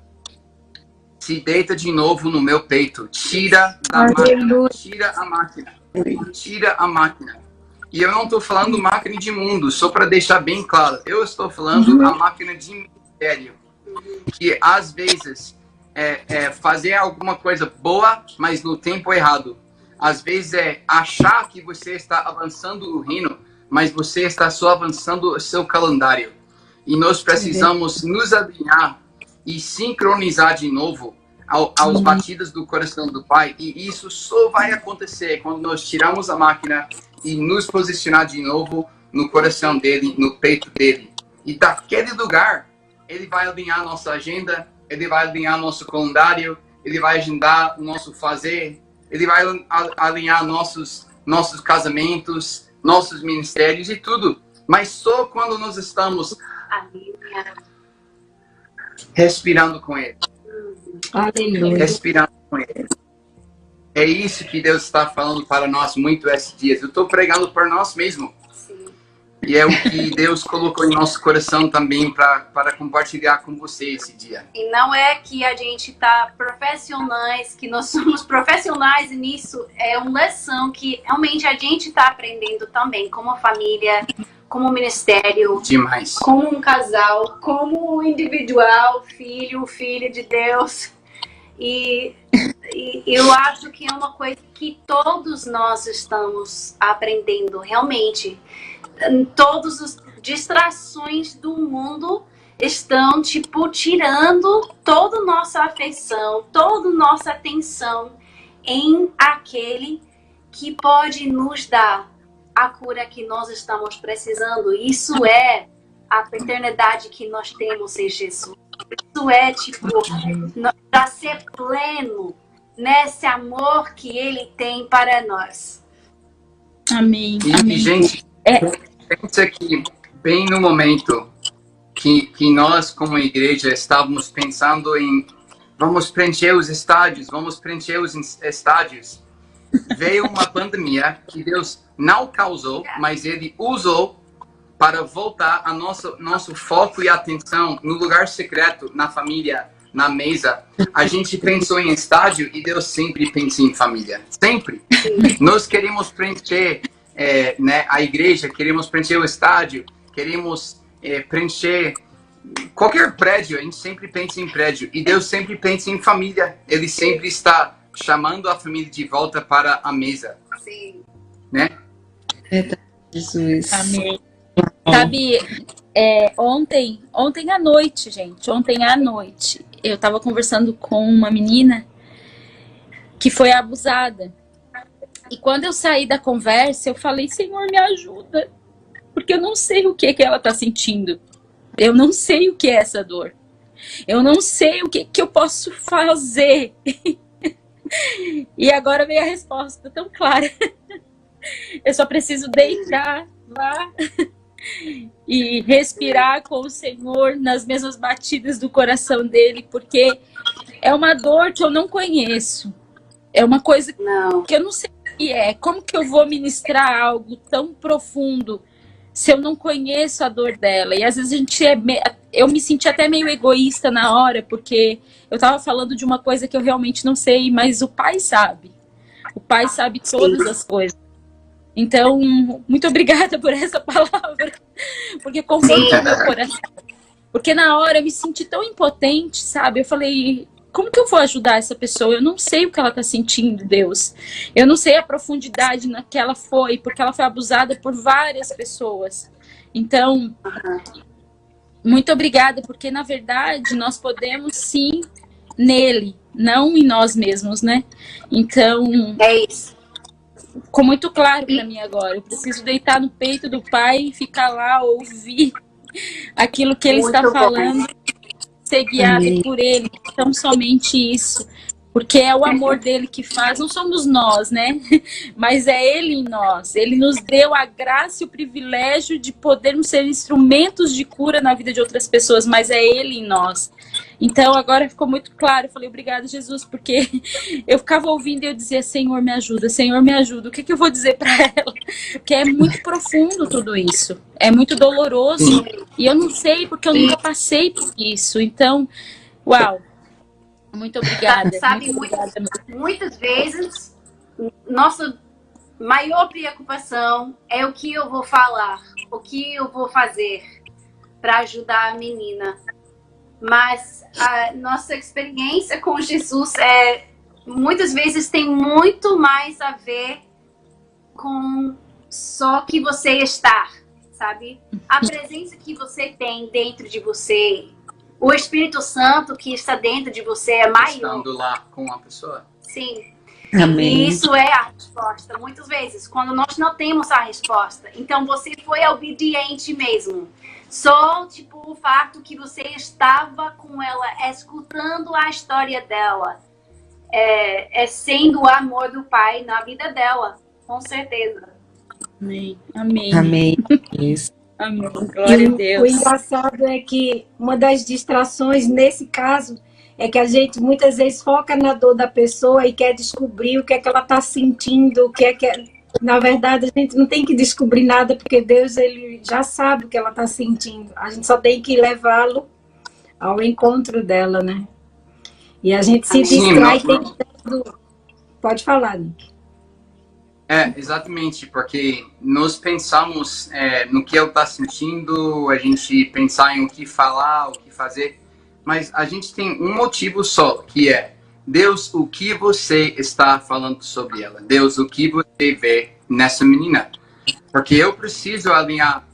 se deita de novo no meu peito, tira da máquina, tira a máquina, tira a máquina. E eu não estou falando máquina de mundo, só para deixar bem claro, eu estou falando a máquina de ministério, que às vezes fazer alguma coisa boa, mas no tempo errado. Às vezes é achar que você está avançando o reino, mas você está só avançando o seu calendário. E nós precisamos nos alinhar e sincronizar de novo aos batidas do coração do Pai. E isso só vai acontecer quando nós tiramos a máquina e nos posicionar de novo no coração dele, no peito dele. E daquele lugar, ele vai alinhar a nossa agenda, ele vai alinhar nosso calendário, ele vai agendar o nosso fazer, ele vai alinhar nossos casamentos, nossos ministérios e tudo. Mas só quando nós estamos respirando com Ele. Aleluia. Respirando com Ele. É isso que Deus está falando para nós muito esses dias. Eu estou pregando para nós mesmos. E é o que Deus colocou em nosso coração também para compartilhar com você esse dia. E não é que a gente tá profissionais, que nós somos profissionais nisso. É uma lição que realmente a gente tá aprendendo também, como família, como ministério. Demais. Como um casal, como individual, filho de Deus. E eu acho que é uma coisa que todos nós estamos aprendendo, realmente. Todas as distrações do mundo estão, tipo, tirando toda a nossa afeição, toda a nossa atenção em aquele que pode nos dar a cura que nós estamos precisando. Isso é a paternidade que nós temos em Jesus. Isso é, tipo, para ser pleno nesse amor que Ele tem para nós. Amém. E, Amém. gente, pensa que bem no momento que nós, como igreja, estávamos pensando em vamos preencher os estádios, veio uma pandemia que Deus não causou, mas Ele usou para voltar a nosso foco e atenção no lugar secreto, na família, na mesa. A gente pensou em estádio e Deus sempre pensa em família. Sempre. Nós queremos preencher a igreja, queremos preencher o estádio, queremos preencher qualquer prédio. A gente sempre pensa em prédio. E Deus sempre pensa em família. Ele sempre está chamando a família de volta para a mesa. Sim. Né? Jesus. Amém. Sabe, ontem à noite, gente, eu tava conversando com uma menina que foi abusada. E quando eu saí da conversa, eu falei, Senhor, me ajuda. Porque eu não sei o que ela tá sentindo. Eu não sei o que é essa dor. Eu não sei o que eu posso fazer. E agora veio a resposta tão clara. Eu só preciso deitar lá e respirar com o Senhor nas mesmas batidas do coração dele, porque é uma dor que eu não conheço. É uma coisa que eu não sei o que é. Como que eu vou ministrar algo tão profundo se eu não conheço a dor dela? E às vezes eu me senti até meio egoísta na hora, porque eu tava falando de uma coisa que eu realmente não sei, mas o Pai sabe. O Pai sabe todas as coisas. Então, muito obrigada por essa palavra, porque confortou meu coração. Porque na hora eu me senti tão impotente, sabe? Eu falei, como que eu vou ajudar essa pessoa? Eu não sei o que ela tá sentindo, Deus. Eu não sei a profundidade na que ela foi, porque ela foi abusada por várias pessoas. Então, muito obrigada, porque na verdade nós podemos sim nele, não em nós mesmos, né? Então, é isso. Ficou muito claro para mim agora. Eu preciso deitar no peito do Pai e ficar lá, ouvir aquilo que Ele está falando, ser guiado por Ele. Então, somente isso. Porque é o amor dele que faz, não somos nós, né? Mas é Ele em nós. Ele nos deu a graça e o privilégio de podermos ser instrumentos de cura na vida de outras pessoas, mas é Ele em nós. Então agora ficou muito claro. Eu falei, obrigada, Jesus, porque eu ficava ouvindo e eu dizia, Senhor, me ajuda, Senhor, me ajuda. O que eu vou dizer para ela? Porque é muito profundo tudo isso. É muito doloroso. E eu não sei, porque eu nunca passei por isso. Então, uau. Muito obrigada. Sabe, muito obrigada. Muitas vezes, nossa maior preocupação é o que eu vou falar, o que eu vou fazer para ajudar a menina. Mas a nossa experiência com Jesus muitas vezes tem muito mais a ver com só que você está, sabe? A presença que você tem dentro de você, o Espírito Santo que está dentro de você é maior. Estando lá com a pessoa. Sim. Amém. E isso é a resposta, muitas vezes, quando nós não temos a resposta. Então, você foi obediente mesmo. Só, tipo, o fato que você estava com ela, escutando a história dela, sendo o amor do Pai na vida dela, com certeza. Amém. Amém. Amém. Isso. Amém. Glória a O Deus. engraçado é que uma das distrações nesse caso é que a gente muitas vezes foca na dor da pessoa e quer descobrir o que é que ela está sentindo, o que é que... Na verdade, a gente não tem que descobrir nada, porque Deus ele já sabe o que ela está sentindo. A gente só tem que levá-lo ao encontro dela, né? E a gente se distrai tentando... Pode falar, Nick. Exatamente, porque nós pensamos no que ela está sentindo, a gente pensar em o que falar, o que fazer, mas a gente tem um motivo só, que é: Deus, o que você está falando sobre ela? Deus, o que você vê nessa menina? Porque eu preciso alinhar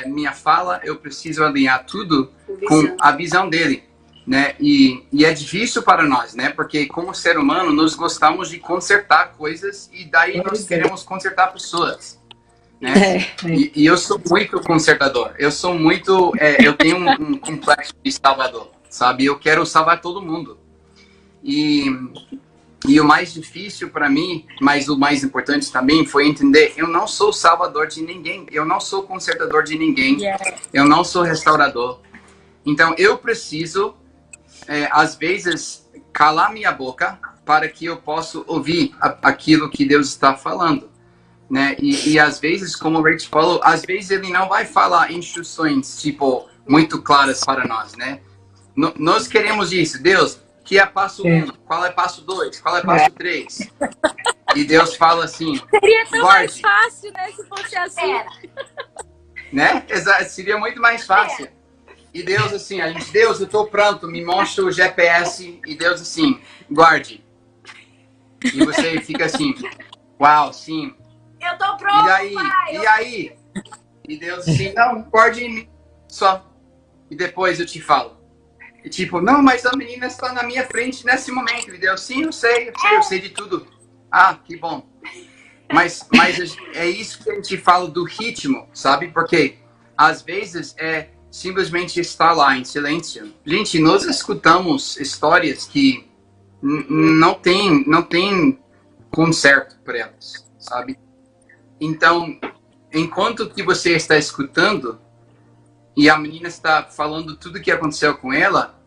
minha fala, eu preciso alinhar tudo com a visão dele, né? E é difícil para nós, né? Porque como ser humano, nós gostamos de consertar coisas e daí nós queremos consertar pessoas, né? E eu sou muito consertador. Eu sou muito... eu tenho um complexo de salvador, sabe? Eu quero salvar todo mundo. E o mais difícil para mim, mas o mais importante também, foi entender: eu não sou salvador de ninguém, eu não sou consertador de ninguém, eu não sou restaurador. Então eu preciso, às vezes, calar minha boca para que eu possa ouvir aquilo que Deus está falando, né? E às vezes, como o Rich falou, às vezes ele não vai falar instruções, tipo, muito claras para nós, né? Nós queremos isso. Deus, que é passo 1, qual é passo 2, qual é passo 3? E Deus fala assim: Seria tão guarde. mais fácil, né, se fosse assim. Né? Seria muito mais fácil. E Deus assim, Deus, eu estou pronto, me mostra o GPS. E Deus assim: guarde. E você fica assim: uau, sim. Eu tô pronto, pai. E aí? E Deus assim: não, guarde em mim só. E depois eu te falo. E tipo, não, mas a menina está na minha frente nesse momento. E Deus: sim, eu sei de tudo. Ah, que bom. Mas é isso que a gente fala do ritmo, sabe? Porque às vezes simplesmente estar lá em silêncio. Gente, nós escutamos histórias que não tem conserto para elas, sabe? Então, enquanto que você está escutando e a menina está falando tudo o que aconteceu com ela,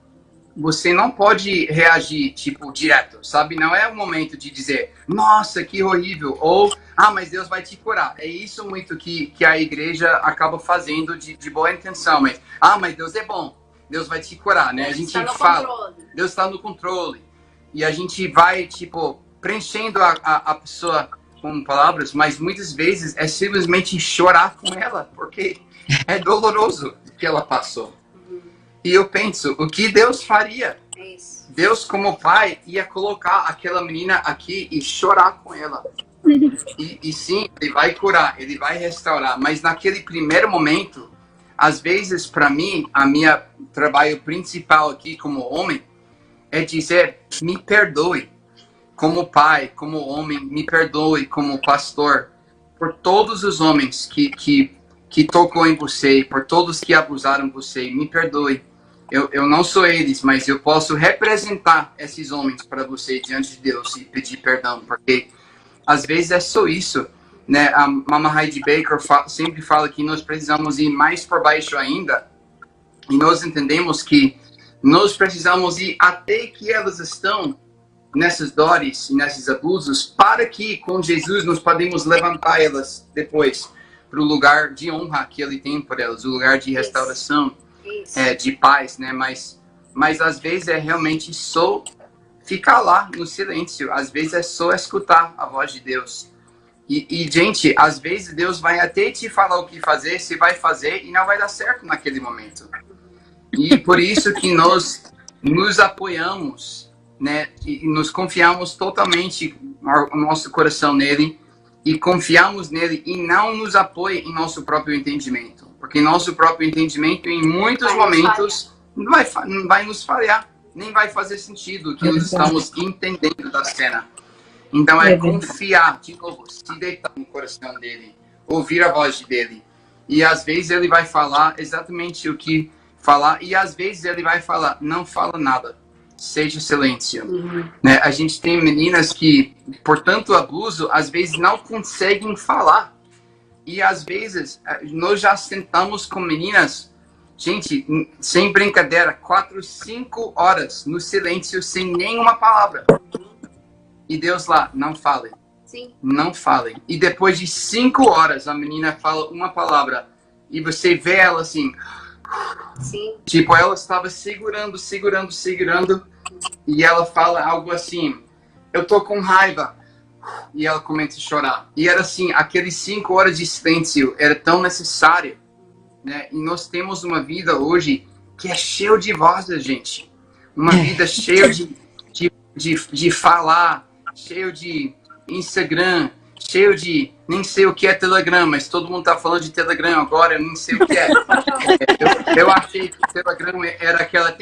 você não pode reagir, tipo, direto, sabe? Não é o momento de dizer: nossa, que horrível, ou mas Deus vai te curar. É isso muito que a igreja acaba fazendo de boa intenção, mas Deus é bom, Deus vai te curar, né? A gente fala, Deus está no controle. E a gente vai, tipo, preenchendo a pessoa com palavras, mas muitas vezes é simplesmente chorar com ela, porque é doloroso o que ela passou. E eu penso, o que Deus faria? Deus, como pai, ia colocar aquela menina aqui e chorar com ela. E sim, ele vai curar, ele vai restaurar. Mas naquele primeiro momento, às vezes, para mim, a minha trabalho principal aqui como homem é dizer: me perdoe. Como pai, como homem, me perdoe como pastor por todos os homens que tocou em você, por todos que abusaram de você. Me perdoe. Eu não sou eles, mas eu posso representar esses homens para você diante de Deus e pedir perdão, porque às vezes é só isso, né? A Mama Heidi Baker sempre fala que nós precisamos ir mais por baixo ainda, e nós entendemos que nós precisamos ir até que elas estão nessas dores e nesses abusos, para que com Jesus nós podemos levantar elas depois para o lugar de honra que Ele tem por elas, o lugar de restauração. De paz, né? Mas às vezes é realmente só ficar lá no silêncio. Às vezes é só escutar a voz de Deus. E gente, às vezes Deus vai até te falar o que fazer, se vai fazer e não vai dar certo naquele momento. E por isso que nós nos apoiamos, né? E nos confiamos totalmente o nosso coração nele e confiamos nele e não nos apoia em nosso próprio entendimento. Porque nosso próprio entendimento, em muitos momentos, não vai nos falhar. Nem vai fazer sentido o que nós estamos entendendo da cena. Então confiar, de novo, se deitar no coração dele, ouvir a voz dele. E às vezes ele vai falar exatamente o que falar. E às vezes ele vai falar: não fala nada, seja silêncio. Né? A gente tem meninas que, por tanto abuso, às vezes não conseguem falar. E às vezes, nós já sentamos com meninas, gente, sem brincadeira, 4, 5 horas no silêncio, sem nenhuma palavra. E Deus lá, não falem. Sim. Não falem. E depois de 5 horas, a menina fala uma palavra. E você vê ela assim. Sim. Tipo, ela estava segurando. E ela fala algo assim. Eu tô com raiva. E ela começa a chorar. E era assim, aqueles 5 horas de silêncio era tão necessário. Né? E nós temos uma vida hoje que é cheia de vozes, gente. Uma vida cheia de falar, cheio de Instagram, cheio de... Nem sei o que é Telegram, mas todo mundo tá falando de Telegram agora, eu nem sei o que é. Eu achei que o Telegram era aquela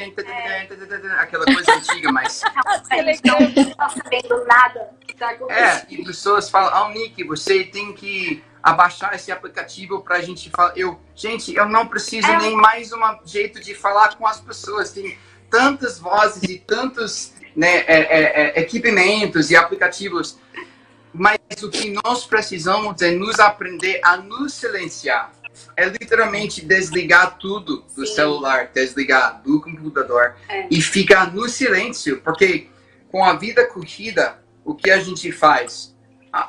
coisa antiga, mas... A gente não tá sabendo nada que tá acontecendo. E pessoas falam, Nick, você tem que abaixar esse aplicativo pra gente falar. Gente, eu não preciso nem mais um jeito de falar com as pessoas. Tem tantas vozes e tantos... Né, equipamentos e aplicativos, mas o que nós precisamos é nos aprender a nos silenciar. É literalmente desligar tudo do celular, desligar do computador e ficar no silêncio, porque com a vida corrida, o que a gente faz?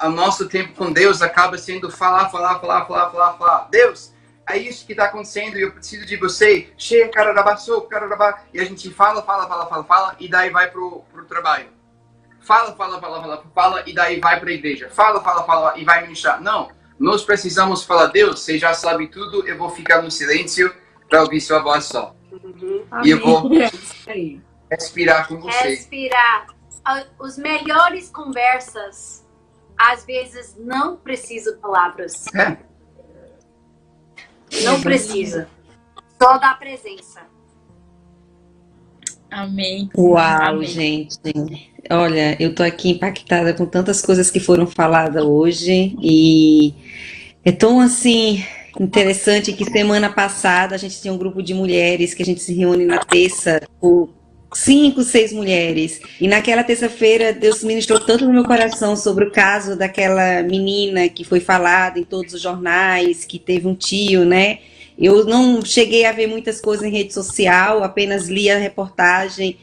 O nosso tempo com Deus acaba sendo falar. Deus, é isso que está acontecendo e eu preciso de você. E a gente fala, e daí vai pro trabalho. Fala, e daí vai para a igreja. Fala, e vai ministrar. Não, nós precisamos falar, Deus, você já sabe tudo, eu vou ficar no silêncio para ouvir sua voz só. E eu vou respirar com você. Respirar. As melhores conversas, às vezes, não precisam de palavras. Não precisa. Só da presença. Amém. Uau, Amém. gente. Olha, eu tô aqui impactada com tantas coisas que foram faladas hoje e é tão assim interessante que semana passada a gente tinha um grupo de mulheres que a gente se reúne na terça, por 5, 6 mulheres. E naquela terça-feira Deus ministrou tanto no meu coração sobre o caso daquela menina que foi falada em todos os jornais, que teve um tio, né? Eu não cheguei a ver muitas coisas em rede social, apenas li a reportagem.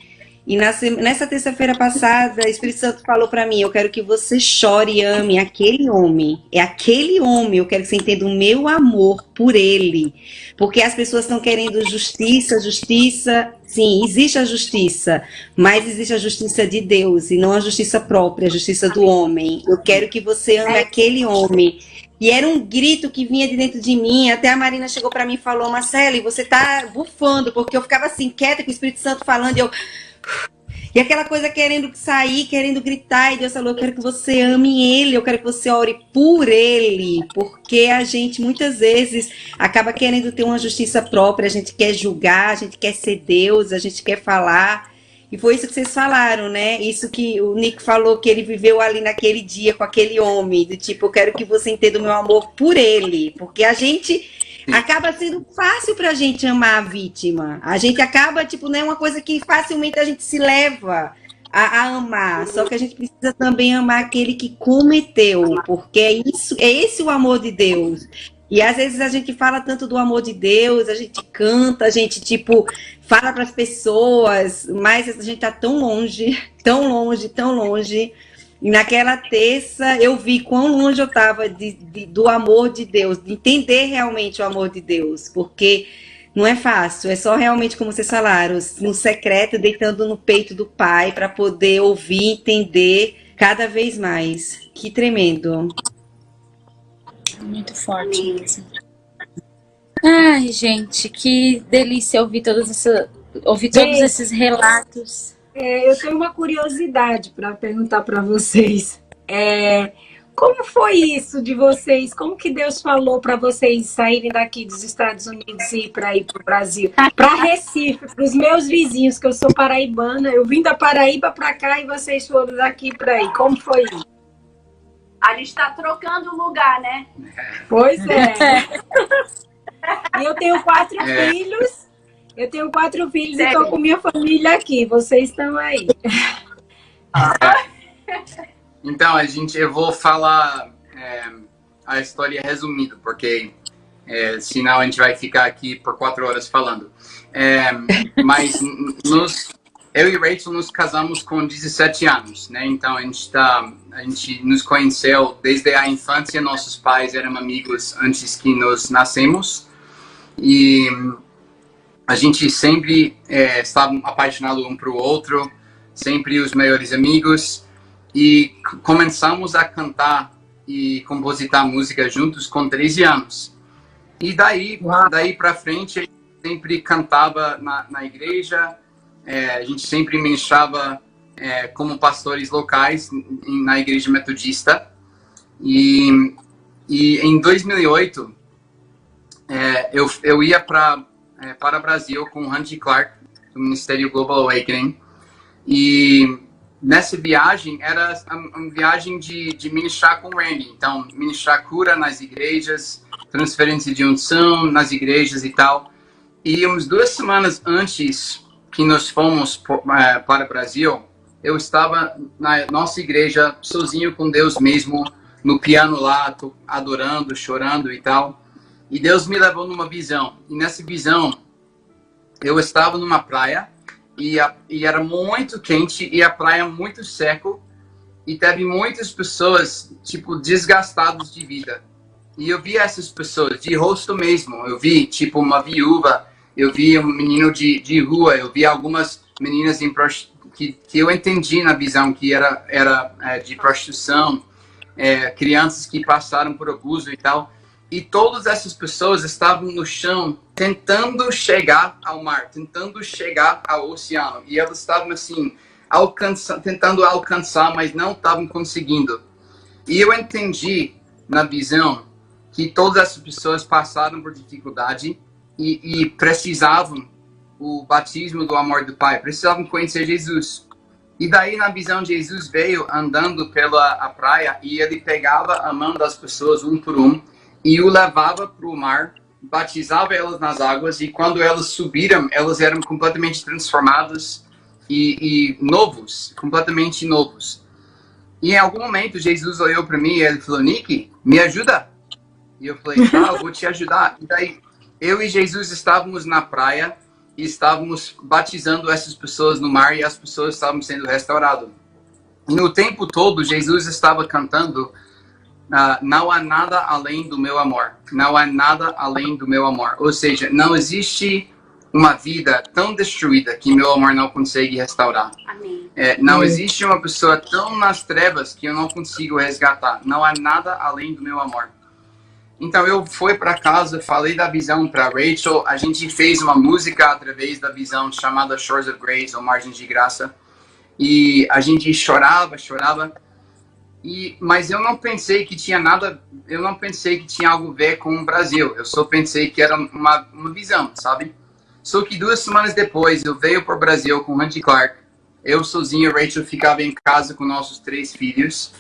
E nessa terça-feira passada, o Espírito Santo falou para mim, eu quero que você chore e ame aquele homem. É aquele homem, eu quero que você entenda o meu amor por ele. Porque as pessoas estão querendo justiça. Sim, existe a justiça, mas existe a justiça de Deus e não a justiça própria, a justiça do homem. Eu quero que você ame aquele homem. E era um grito que vinha de dentro de mim. Até a Marina chegou para mim e falou, Marcele, você tá bufando, porque eu ficava assim, quieta com o Espírito Santo falando, e aquela coisa querendo sair, querendo gritar, e Deus falou, eu quero que você ame ele, eu quero que você ore por ele, porque a gente muitas vezes acaba querendo ter uma justiça própria, a gente quer julgar, a gente quer ser Deus, a gente quer falar, e foi isso que vocês falaram, né? Isso que o Nick falou, que ele viveu ali naquele dia com aquele homem, do tipo, eu quero que você entenda o meu amor por ele, porque a gente... acaba sendo fácil pra gente amar a vítima. A gente acaba, tipo, não é uma coisa que facilmente a gente se leva a amar. Só que a gente precisa também amar aquele que cometeu, porque é esse o amor de Deus. E às vezes a gente fala tanto do amor de Deus, a gente canta, a gente, tipo, fala pras pessoas, mas a gente tá tão longe, tão longe, tão longe. E naquela terça eu vi quão longe eu estava do amor de Deus, de entender realmente o amor de Deus, porque não é fácil, é só realmente, como vocês falaram, no secreto, deitando no peito do Pai, para poder ouvir, entender cada vez mais. Que tremendo. Muito forte mesmo. Ai, gente, que delícia ouvir todos esses relatos. Eu tenho uma curiosidade para perguntar para vocês. Como foi isso de vocês? Como que Deus falou para vocês saírem daqui dos Estados Unidos e ir para o Brasil? Para Recife, para os meus vizinhos, que eu sou paraibana. Eu vim da Paraíba para cá e vocês foram daqui para aí. Como foi isso? A gente está trocando lugar, né? Pois é. E eu tenho 4 filhos. Eu tenho 4 filhos e estou com minha família aqui. Vocês estão aí. Então, eu vou falar a história resumida, porque senão a gente vai ficar aqui por 4 horas falando. Mas eu e Rachel nos casamos com 17 anos, né? Então a gente nos conheceu desde a infância. Nossos pais eram amigos antes que nós nascemos e a gente sempre estava apaixonado um para o outro, sempre os melhores amigos, e começamos a cantar e compositar música juntos com 13 anos. E daí para frente, a gente sempre cantava na igreja, a gente sempre ministrava como pastores locais na igreja metodista. E em 2008, eu ia para o Brasil com o Randy Clark, do Ministério Global Awakening. E nessa viagem, era uma viagem de ministrar com o Randy. Então, ministrar cura nas igrejas, transferência de unção nas igrejas e tal. E umas 2 semanas antes que nós fomos para o Brasil, eu estava na nossa igreja sozinho com Deus mesmo, no piano lá, adorando, chorando e tal. E Deus me levou numa visão. E nessa visão, eu estava numa praia e era muito quente e a praia muito seco. E teve muitas pessoas, tipo, desgastadas de vida. E eu vi essas pessoas de rosto mesmo. Eu vi, tipo, uma viúva. Eu vi um menino de rua. Eu vi algumas meninas que eu entendi na visão que era de prostituição. Crianças que passaram por abuso e tal. E todas essas pessoas estavam no chão tentando chegar ao mar, tentando chegar ao oceano. E elas estavam assim, tentando alcançar, mas não estavam conseguindo. E eu entendi na visão que todas essas pessoas passaram por dificuldade e precisavam o batismo do amor do Pai, precisavam conhecer Jesus. E daí na visão Jesus veio andando pela praia e ele pegava a mão das pessoas um por um e o levava para o mar, batizava elas nas águas, e quando elas subiram, elas eram completamente transformadas e novos, completamente novos. E em algum momento Jesus olhou para mim e ele falou: Nick, me ajuda. E eu falei: eu vou te ajudar. E daí eu e Jesus estávamos na praia e estávamos batizando essas pessoas no mar, e as pessoas estavam sendo restauradas. E no tempo todo Jesus estava cantando: não há nada além do meu amor. Não há nada além do meu amor. Ou seja, não existe uma vida tão destruída que meu amor não consegue restaurar. Amém. Não existe uma pessoa tão nas trevas que eu não consigo resgatar. Não há nada além do meu amor. Então eu fui para casa, falei da visão para Rachel. A gente fez uma música através da visão chamada Shores of Grace, ou Margens de Graça. E a gente chorava. Mas eu não pensei que tinha nada, eu não pensei que tinha algo a ver com o Brasil. Eu só pensei que era uma visão, sabe? Só que 2 semanas depois eu veio para o Brasil com o Randy Clark. Eu sozinho, Rachel ficava em casa com nossos 3 filhos.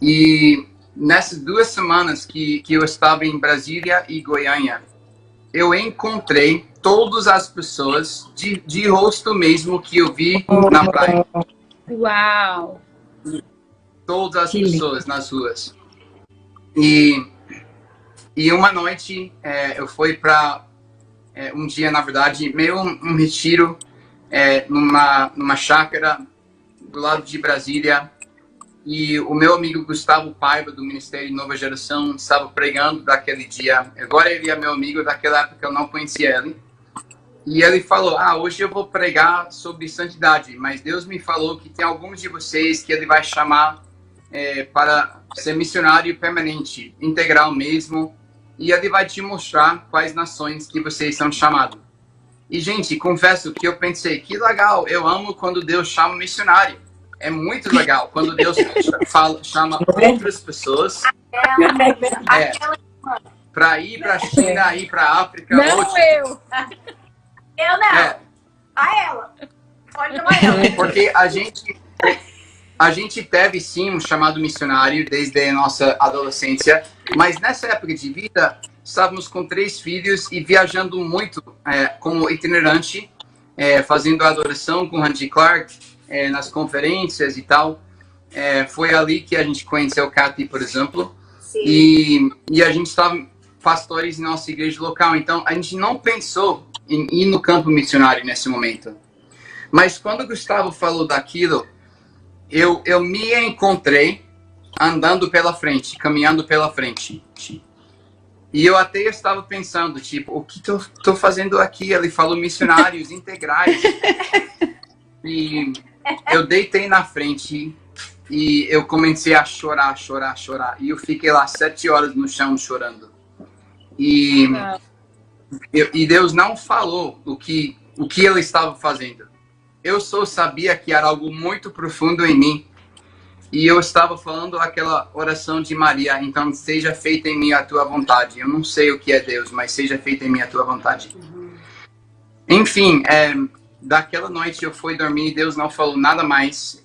E nessas 2 semanas que eu estava em Brasília e Goiânia, eu encontrei todas as pessoas de rosto mesmo que eu vi na praia. Uau! Todas as pessoas nas ruas. E uma noite eu fui para um dia, na verdade, meio um retiro numa chácara do lado de Brasília. E o meu amigo Gustavo Paiva, do Ministério Nova Geração, estava pregando daquele dia. Agora ele é meu amigo, daquela época eu não conhecia ele. E ele falou: hoje eu vou pregar sobre santidade, mas Deus me falou que tem alguns de vocês que ele vai chamar para ser missionário permanente, integral mesmo, e ele vai te mostrar quais nações que vocês são chamados. E, gente, confesso que eu pensei: que legal, eu amo quando Deus chama missionário. É muito legal quando Deus chama outras pessoas para ir para a China, ir para a África. Não eu! Eu não. A ela. Pode chamar ela. Porque a gente teve sim um chamado missionário desde a nossa adolescência, mas nessa época de vida estávamos com 3 filhos e viajando muito como itinerante, fazendo adoração com Randy Clark, nas conferências e tal. Foi ali que a gente conheceu Kathy, por exemplo. E a gente estava pastores em nossa igreja local, então a gente não pensou em ir no campo missionário nesse momento. Mas quando o Gustavo falou daquilo, eu me encontrei andando pela frente, caminhando pela frente. E eu até estava pensando, tipo, o que tô fazendo aqui? Ele falou missionários integrais. E eu deitei na frente e eu comecei a chorar. E eu fiquei lá 7 horas no chão chorando. E Deus não falou o que ele estava fazendo. Eu só sabia que era algo muito profundo em mim. E eu estava falando aquela oração de Maria. Então, seja feita em mim a tua vontade. Eu não sei o que é Deus, mas seja feita em mim a tua vontade. Enfim, daquela noite eu fui dormir e Deus não falou nada mais.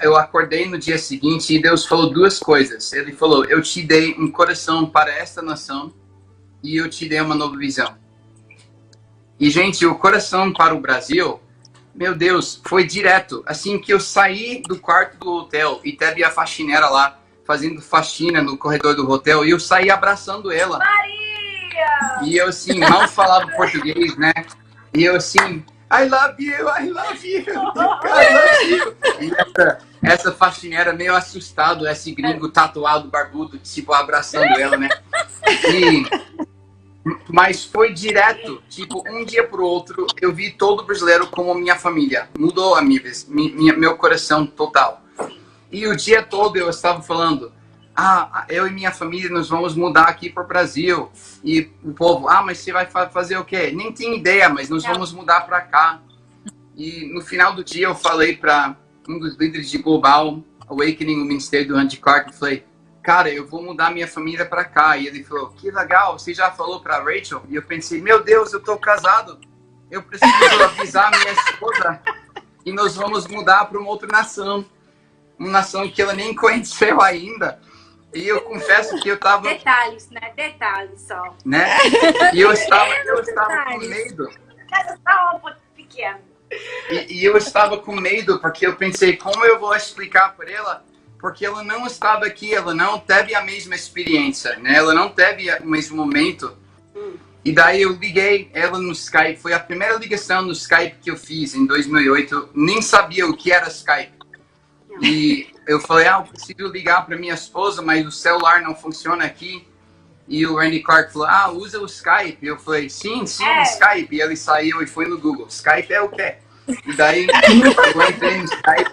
Eu acordei no dia seguinte e Deus falou 2 coisas. Ele falou, eu te dei um coração para esta nação e eu te dei uma nova visão. E, gente, o coração para o Brasil, meu Deus, foi direto. Assim que eu saí do quarto do hotel e teve a faxineira lá, fazendo faxina no corredor do hotel, e eu saí abraçando ela. Maria! E eu, assim, mal falava português, né? E eu, assim, I love you, I love you, I love you. E essa faxineira meio assustado, esse gringo tatuado, barbudo, tipo, abraçando ela, né? Mas foi direto, tipo, um dia pro outro, eu vi todo brasileiro como minha família. Mudou a meu coração total. E o dia todo eu estava falando, eu e minha família, nós vamos mudar aqui para o Brasil. E o povo, mas você vai fazer o quê? Nem tinha ideia, mas nós vamos mudar para cá. E no final do dia eu falei para um dos líderes de Global Awakening, o Ministério do Randy Clark, eu falei, cara, eu vou mudar minha família para cá. E ele falou, que legal, você já falou para Rachel? E eu pensei, meu Deus, eu tô casado. Eu preciso avisar minha esposa. E nós vamos mudar para uma outra nação. Uma nação que ela nem conheceu ainda. E eu confesso que eu tava... Detalhes, né? Detalhes só. Né? E eu estava com medo. Só um pouco pequeno. E eu estava com medo, porque eu pensei, como eu vou explicar para ela? Porque ela não estava aqui, ela não teve a mesma experiência, né? Ela não teve o mesmo momento. E daí eu liguei ela no Skype, foi a primeira ligação no Skype que eu fiz em 2008. Nem sabia o que era Skype. E eu falei, eu preciso ligar para minha esposa, mas o celular não funciona aqui. E o Randy Clark falou, usa o Skype. E eu falei, sim, Skype. E ele saiu e foi no Google. Skype é o quê? E daí eu entrei no Skype.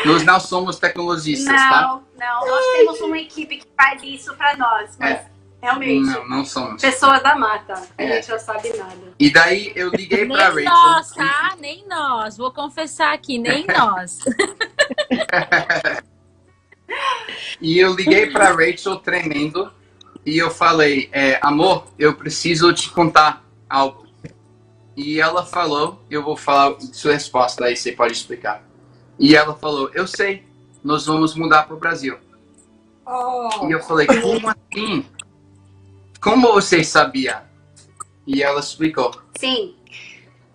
Nós não somos tecnologistas, tá? Não, nós temos uma equipe que faz isso para nós, mas realmente, não somos. Pessoas da mata, a gente não sabe nada. E daí eu liguei pra Rachel. Nem nós, tá? Nem nós, vou confessar aqui, nem nós. E eu liguei pra Rachel tremendo e eu falei, amor, eu preciso te contar algo. E ela falou, eu vou falar sua resposta, aí você pode explicar. E ela falou, eu sei, nós vamos mudar para o Brasil. E eu falei, como assim? Como você sabia? E ela explicou. Sim.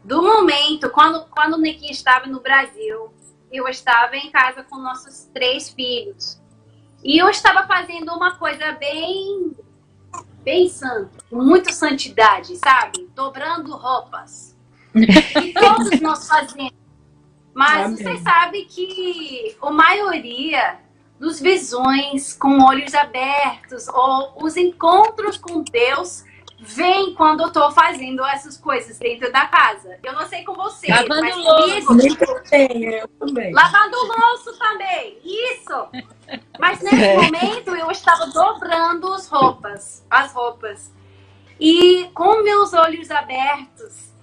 Do momento, quando o Nick estava no Brasil, eu estava em casa com nossos 3 filhos. E eu estava fazendo uma coisa bem santa, com muita santidade, sabe? Dobrando roupas. E todos nós fazemos. Mas você sabe que a maioria dos visões com olhos abertos ou os encontros com Deus vem quando eu estou fazendo essas coisas dentro da casa. Eu não sei com você, mas comigo... Eu também. Lavando o louço também, isso! Mas nesse momento eu estava dobrando as roupas. E com meus olhos abertos,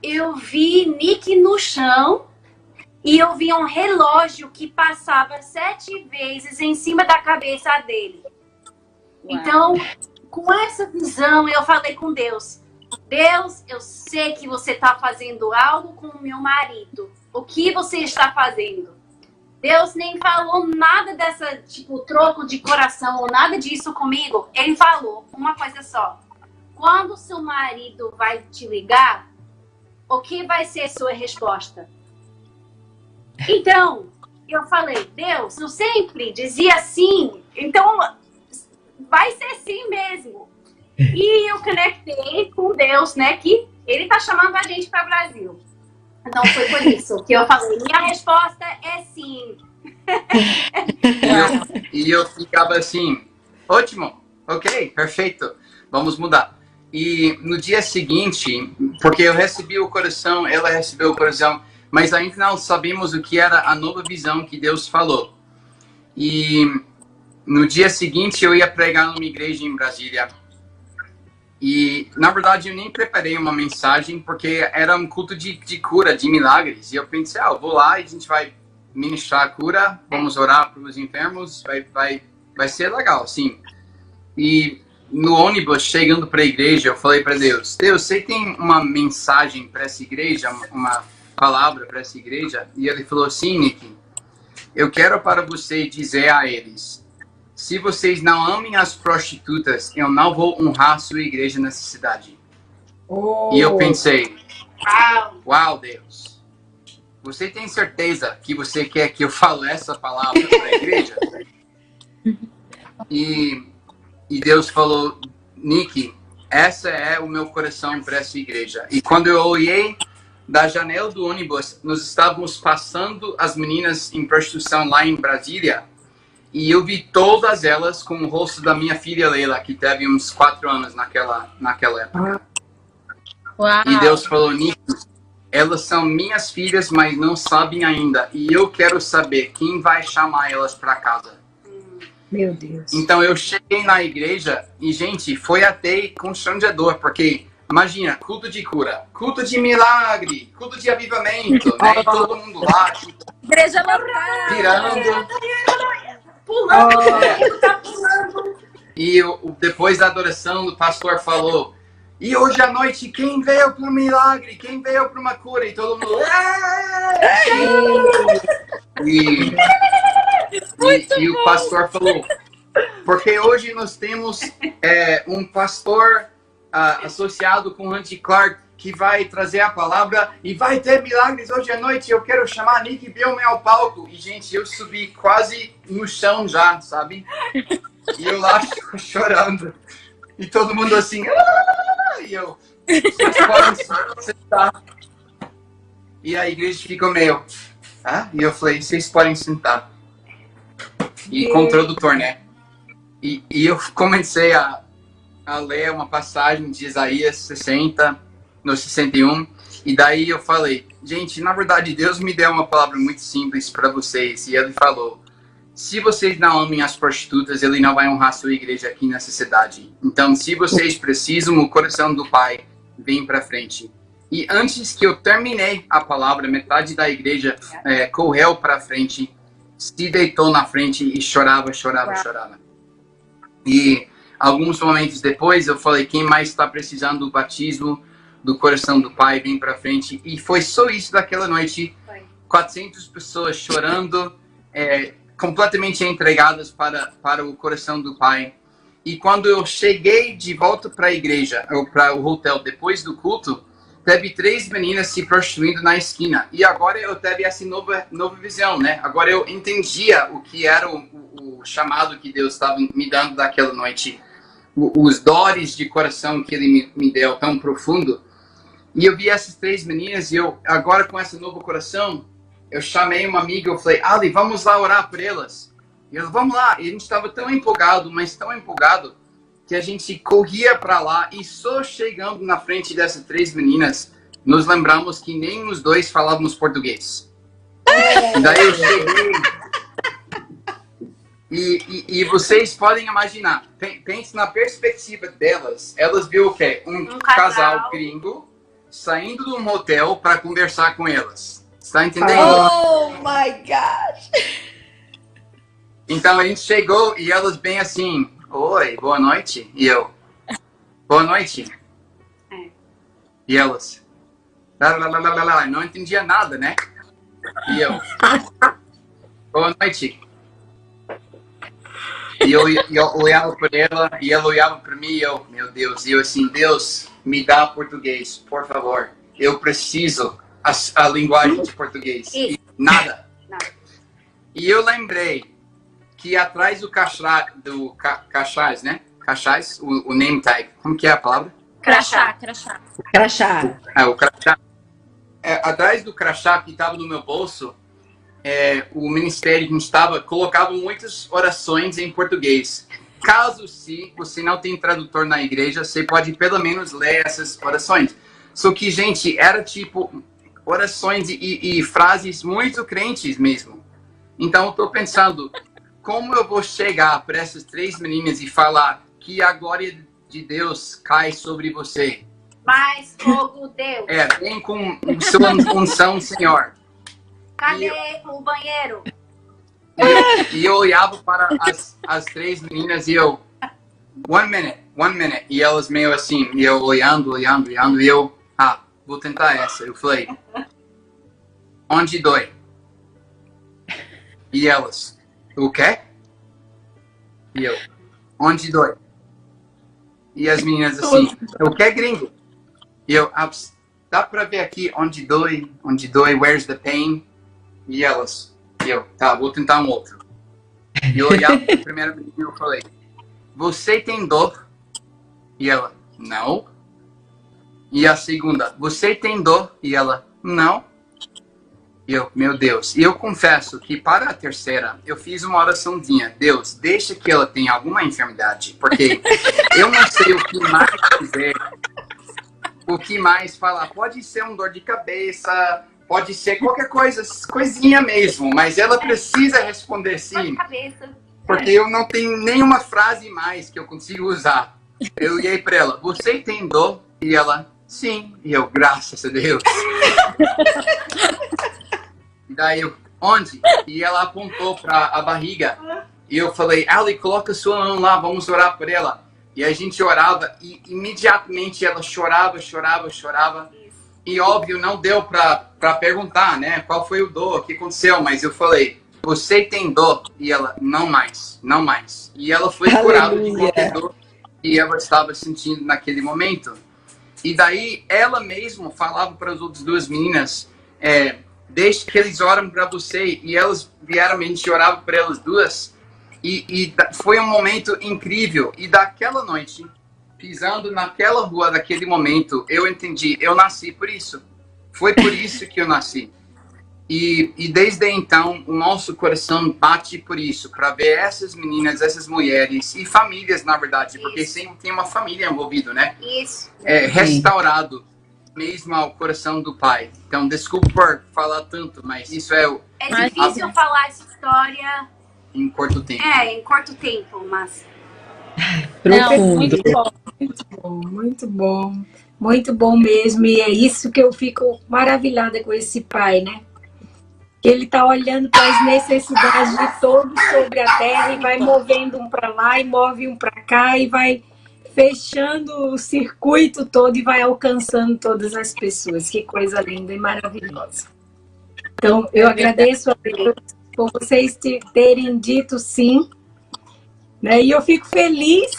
eu vi Nick no chão. E eu vi um relógio que passava 7 vezes em cima da cabeça dele. Uau. Então, com essa visão, eu falei com Deus. Deus, eu sei que você está fazendo algo com o meu marido. O que você está fazendo? Deus nem falou nada dessa, tipo, troco de coração ou nada disso comigo. Ele falou uma coisa só. Quando seu marido vai te ligar, o que vai ser sua resposta? Então, eu falei, Deus, eu sempre dizia sim, então vai ser sim mesmo. E eu conectei com Deus, né, que ele tá chamando a gente para o Brasil. Então foi por isso que eu falei, minha resposta é sim. E eu ficava assim, ótimo, ok, perfeito, vamos mudar. E no dia seguinte, porque eu recebi o coração, ela recebeu o coração, mas ainda não sabíamos o que era a nova visão que Deus falou. E no dia seguinte eu ia pregar numa igreja em Brasília. E, na verdade, eu nem preparei uma mensagem, porque era um culto de cura, de milagres. E eu pensei, eu vou lá e a gente vai ministrar a cura, vamos orar para os enfermos, vai ser legal, sim. E no ônibus, chegando para a igreja, eu falei para Deus, você tem uma mensagem para essa igreja, uma palavra para essa igreja? E ele falou, sim, Nick, eu quero para você dizer a eles, se vocês não amem as prostitutas, eu não vou honrar a sua igreja nessa cidade. E eu pensei, uau, Deus, você tem certeza que você quer que eu fale essa palavra para a igreja? E Deus falou, Nick, essa é o meu coração para essa igreja. E quando eu olhei da janela do ônibus, nós estávamos passando as meninas em prostituição lá em Brasília. E eu vi todas elas com o rosto da minha filha Leila, que teve uns 4 anos naquela época. Uau. E Deus falou, Nick, elas são minhas filhas, mas não sabem ainda. E eu quero saber quem vai chamar elas para casa. Meu Deus. Então eu cheguei na igreja e, gente, foi até constrangedor, porque, imagina, culto de cura, culto de milagre, culto de avivamento, né? E todo mundo lá, Igreja lotada. tirando. Pulando, tá pulando. E depois da adoração, o pastor falou, e hoje à noite, quem veio para um milagre? Quem veio para uma cura? E todo mundo... E o pastor falou, porque hoje nós temos um pastor associado com o Randy Clark, que vai trazer a palavra e vai ter milagres hoje à noite. Eu quero chamar a Nick Billman ao palco. E, gente, eu subi quase no chão já, sabe? E eu lá chorando. E todo mundo assim... E eu... Vocês podem sentar. E a igreja ficou meio... E eu falei, vocês podem sentar. E com o tradutor, né? E eu comecei a ler uma passagem de Isaías 60... no 61, e daí eu falei, gente, na verdade Deus me deu uma palavra muito simples para vocês, e ele falou, se vocês não amem as prostitutas, ele não vai honrar sua igreja aqui nessa cidade. Então, se vocês precisam, o coração do Pai vem para frente. E antes que eu terminei a palavra, metade da igreja correu para frente, se deitou na frente e chorava. E alguns momentos depois, eu falei, quem mais está precisando do batismo do coração do Pai, vem pra frente. E foi só isso daquela noite. 400 pessoas chorando, completamente entregadas para o coração do Pai. E quando eu cheguei de volta para a igreja, ou para o hotel, depois do culto, teve 3 meninas se prostituindo na esquina. E agora eu teve essa nova visão, né? Agora eu entendia o que era o chamado que Deus estava me dando daquela noite. Os dores de coração que Ele me deu tão profundo. E eu vi essas 3 meninas e eu, agora com esse novo coração, eu chamei uma amiga, eu falei, Ali, vamos lá orar por elas. E ela, vamos lá. E a gente estava tão empolgado, mas tão empolgado, que a gente corria para lá e só chegando na frente dessas 3 meninas, nos lembramos que nem os dois falávamos português. E daí eu cheguei... E vocês podem imaginar, pense na perspectiva delas, elas viram o quê? Um casal gringo saindo de um motel para conversar com elas. Está entendendo? Oh my gosh! Então a gente chegou e elas bem assim, oi, boa noite. E eu, boa noite. E elas, não entendia nada, né? E eu, boa noite. E eu olhava para ela e ela olhava para mim e eu, meu Deus, e eu assim, Deus, me dá português, por favor. Eu preciso a linguagem de português. E nada. E eu lembrei que atrás do cachás, né? Cachás, o name tag. Como que é a palavra? Crachá. Crachá. O crachá. Atrás do crachá que estava no meu bolso, o ministério que a gente estava colocava muitas orações em português. Caso se você não tem tradutor na igreja, você pode pelo menos ler essas orações. Só que, gente, era tipo orações e frases muito crentes mesmo. Então, eu tô pensando, como eu vou chegar para essas 3 meninas e falar que a glória de Deus cai sobre você? Mais fogo, Deus. Vem com sua unção, Senhor. Cadê o banheiro? E eu olhava para as 3 meninas e eu... One minute. E elas meio assim, e eu olhando, e eu... vou tentar essa. Eu falei... Onde dói? E elas... O quê? E eu... Onde dói? E as meninas assim... O que, gringo? E eu... dá pra ver aqui onde dói, where's the pain? E elas... E eu, vou tentar um outro. E eu olhava para a primeira menina e eu falei, você tem dor? E ela, não. E a segunda, você tem dor? E ela, não. E eu, meu Deus. E eu confesso que para a terceira, eu fiz uma oraçãozinha. Deus, deixa que ela tenha alguma enfermidade. Porque eu não sei o que mais dizer. O que mais falar. Pode ser um dor de cabeça... Pode ser qualquer coisa, coisinha mesmo, mas ela precisa responder sim, porque eu não tenho nenhuma frase mais que eu consigo usar. Eu olhei para ela, você tem dor? E ela, sim. E eu, graças a Deus. E daí eu, onde? E ela apontou para a barriga. E eu falei, Ali, coloca sua mão lá, vamos orar por ela. E a gente orava e imediatamente ela chorava. E óbvio, não deu para perguntar, né? Qual foi o dor, o que aconteceu? Mas eu falei, você tem dor? E ela, não mais. E ela foi curada de qualquer dor que ela estava sentindo naquele momento. E daí, ela mesma falava para as outras 2 meninas, deixe que eles oram para você. E elas vieram, a gente orava para elas 2. E foi um momento incrível. E daquela noite... Pisando naquela rua, naquele momento, eu entendi, eu nasci por isso. Foi por isso que eu nasci. E desde então, o nosso coração bate por isso, para ver essas meninas, essas mulheres, e famílias, na verdade, porque sempre tem uma família envolvida, né? Isso. Restaurado mesmo ao coração do Pai. Então, desculpa por falar tanto, mas isso é... É difícil falar essa história... Em curto tempo. Em curto tempo, mas... Não, muito bom. Muito bom mesmo. E é isso que eu fico maravilhada com esse pai, né? Que ele está olhando para as necessidades de todos sobre a terra e vai movendo um para lá e move um para cá e vai fechando o circuito todo e vai alcançando todas as pessoas. Que coisa linda e maravilhosa. Então, eu agradeço a Deus por vocês terem dito sim. Né? E eu fico feliz,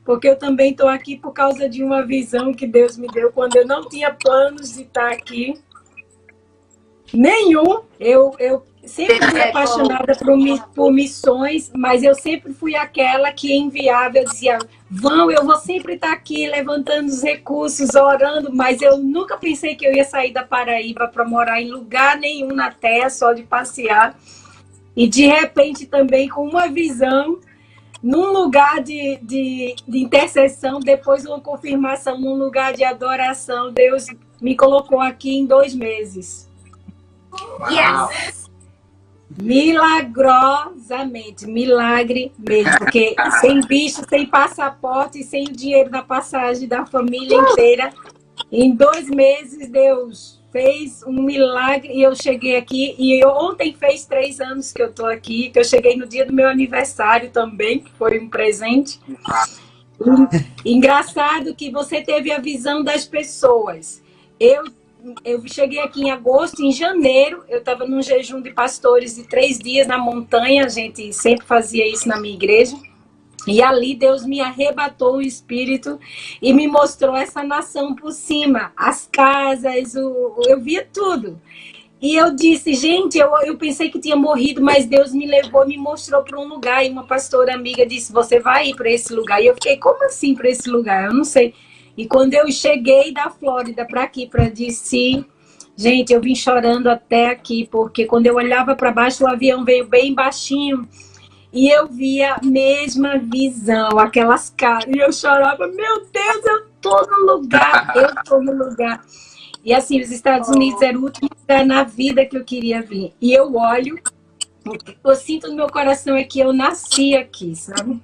porque eu também estou aqui por causa de uma visão que Deus me deu quando eu não tinha planos de estar aqui. Nenhum. Eu sempre fui apaixonada por missões, mas eu sempre fui aquela que enviava, eu dizia, eu vou sempre estar aqui levantando os recursos, orando, mas eu nunca pensei que eu ia sair da Paraíba para morar em lugar nenhum na terra, só de passear. E de repente também com uma visão, num lugar de intercessão, depois uma confirmação, num lugar de adoração, Deus me colocou aqui em 2 meses. Yes. Milagrosamente, milagre mesmo, porque sem bicho, sem passaporte, sem o dinheiro da passagem da família inteira, em 2 meses Deus fez um milagre e eu cheguei aqui, e ontem fez 3 anos que eu tô aqui, que eu cheguei no dia do meu aniversário também, que foi um presente. Engraçado que você teve a visão das pessoas. Eu cheguei aqui em agosto, em janeiro, eu estava num jejum de pastores de 3 dias na montanha, a gente sempre fazia isso na minha igreja, e ali Deus me arrebatou o espírito e me mostrou essa nação por cima, as casas, eu via tudo. E eu disse, gente, eu pensei que tinha morrido, mas Deus me levou, me mostrou para um lugar. E uma pastora amiga disse, você vai ir para esse lugar. E eu fiquei, como assim para esse lugar? Eu não sei. E quando eu cheguei da Flórida para aqui, para DC, gente, eu vim chorando até aqui, porque quando eu olhava para baixo, o avião veio bem baixinho. E eu via a mesma visão, aquelas caras. E eu chorava, meu Deus, eu tô no lugar, eu tô no lugar. E assim, os Estados Unidos era o último lugar na vida que eu queria vir. E eu olho, o que eu sinto no meu coração é que eu nasci aqui, sabe?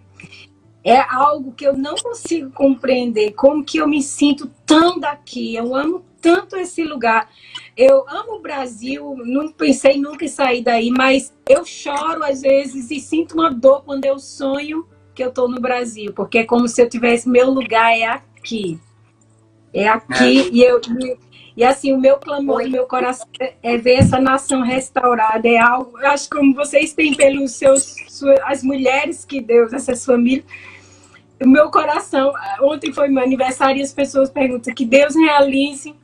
É algo que eu não consigo compreender, como que eu me sinto tão daqui. Eu amo tanto esse lugar. Eu amo o Brasil, não pensei nunca em sair daí, mas eu choro às vezes e sinto uma dor quando eu sonho que eu estou no Brasil, porque é como se eu tivesse, meu lugar é aqui. É aqui e assim, o meu clamor do meu coração é ver essa nação restaurada. É algo, eu acho que como vocês têm pelos as mulheres que Deus, essas famílias, o meu coração, ontem foi meu aniversário e as pessoas perguntam que Deus realize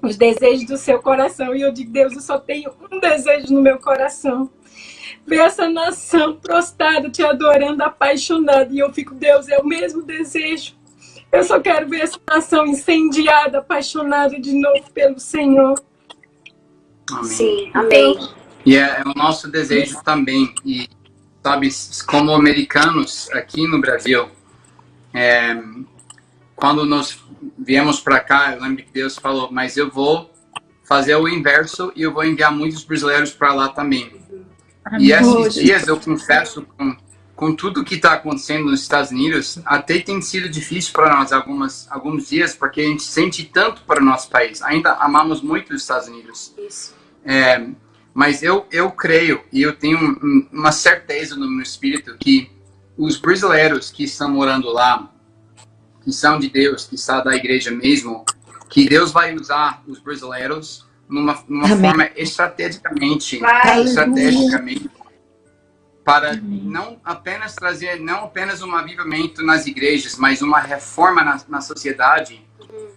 os desejos do seu coração. E eu digo, Deus, eu só tenho um desejo no meu coração. Ver essa nação prostrada, te adorando, apaixonada. E eu fico, Deus, é o mesmo desejo. Eu só quero ver essa nação incendiada, apaixonada de novo pelo Senhor. Amém. Sim, amém. E é o nosso desejo também. E, sabe, como americanos aqui no Brasil, quando nós viemos para cá, eu lembro que Deus falou, mas eu vou fazer o inverso e eu vou enviar muitos brasileiros para lá também. E esses dias eu confesso, com tudo que está acontecendo nos Estados Unidos, até tem sido difícil para nós alguns dias, porque a gente sente tanto para o nosso país. Ainda amamos muito os Estados Unidos. Isso. Mas eu creio e eu tenho uma certeza no meu espírito que os brasileiros que estão morando lá, que são de Deus, que são da igreja mesmo, que Deus vai usar os brasileiros numa forma estrategicamente para não apenas um avivamento nas igrejas, mas uma reforma na sociedade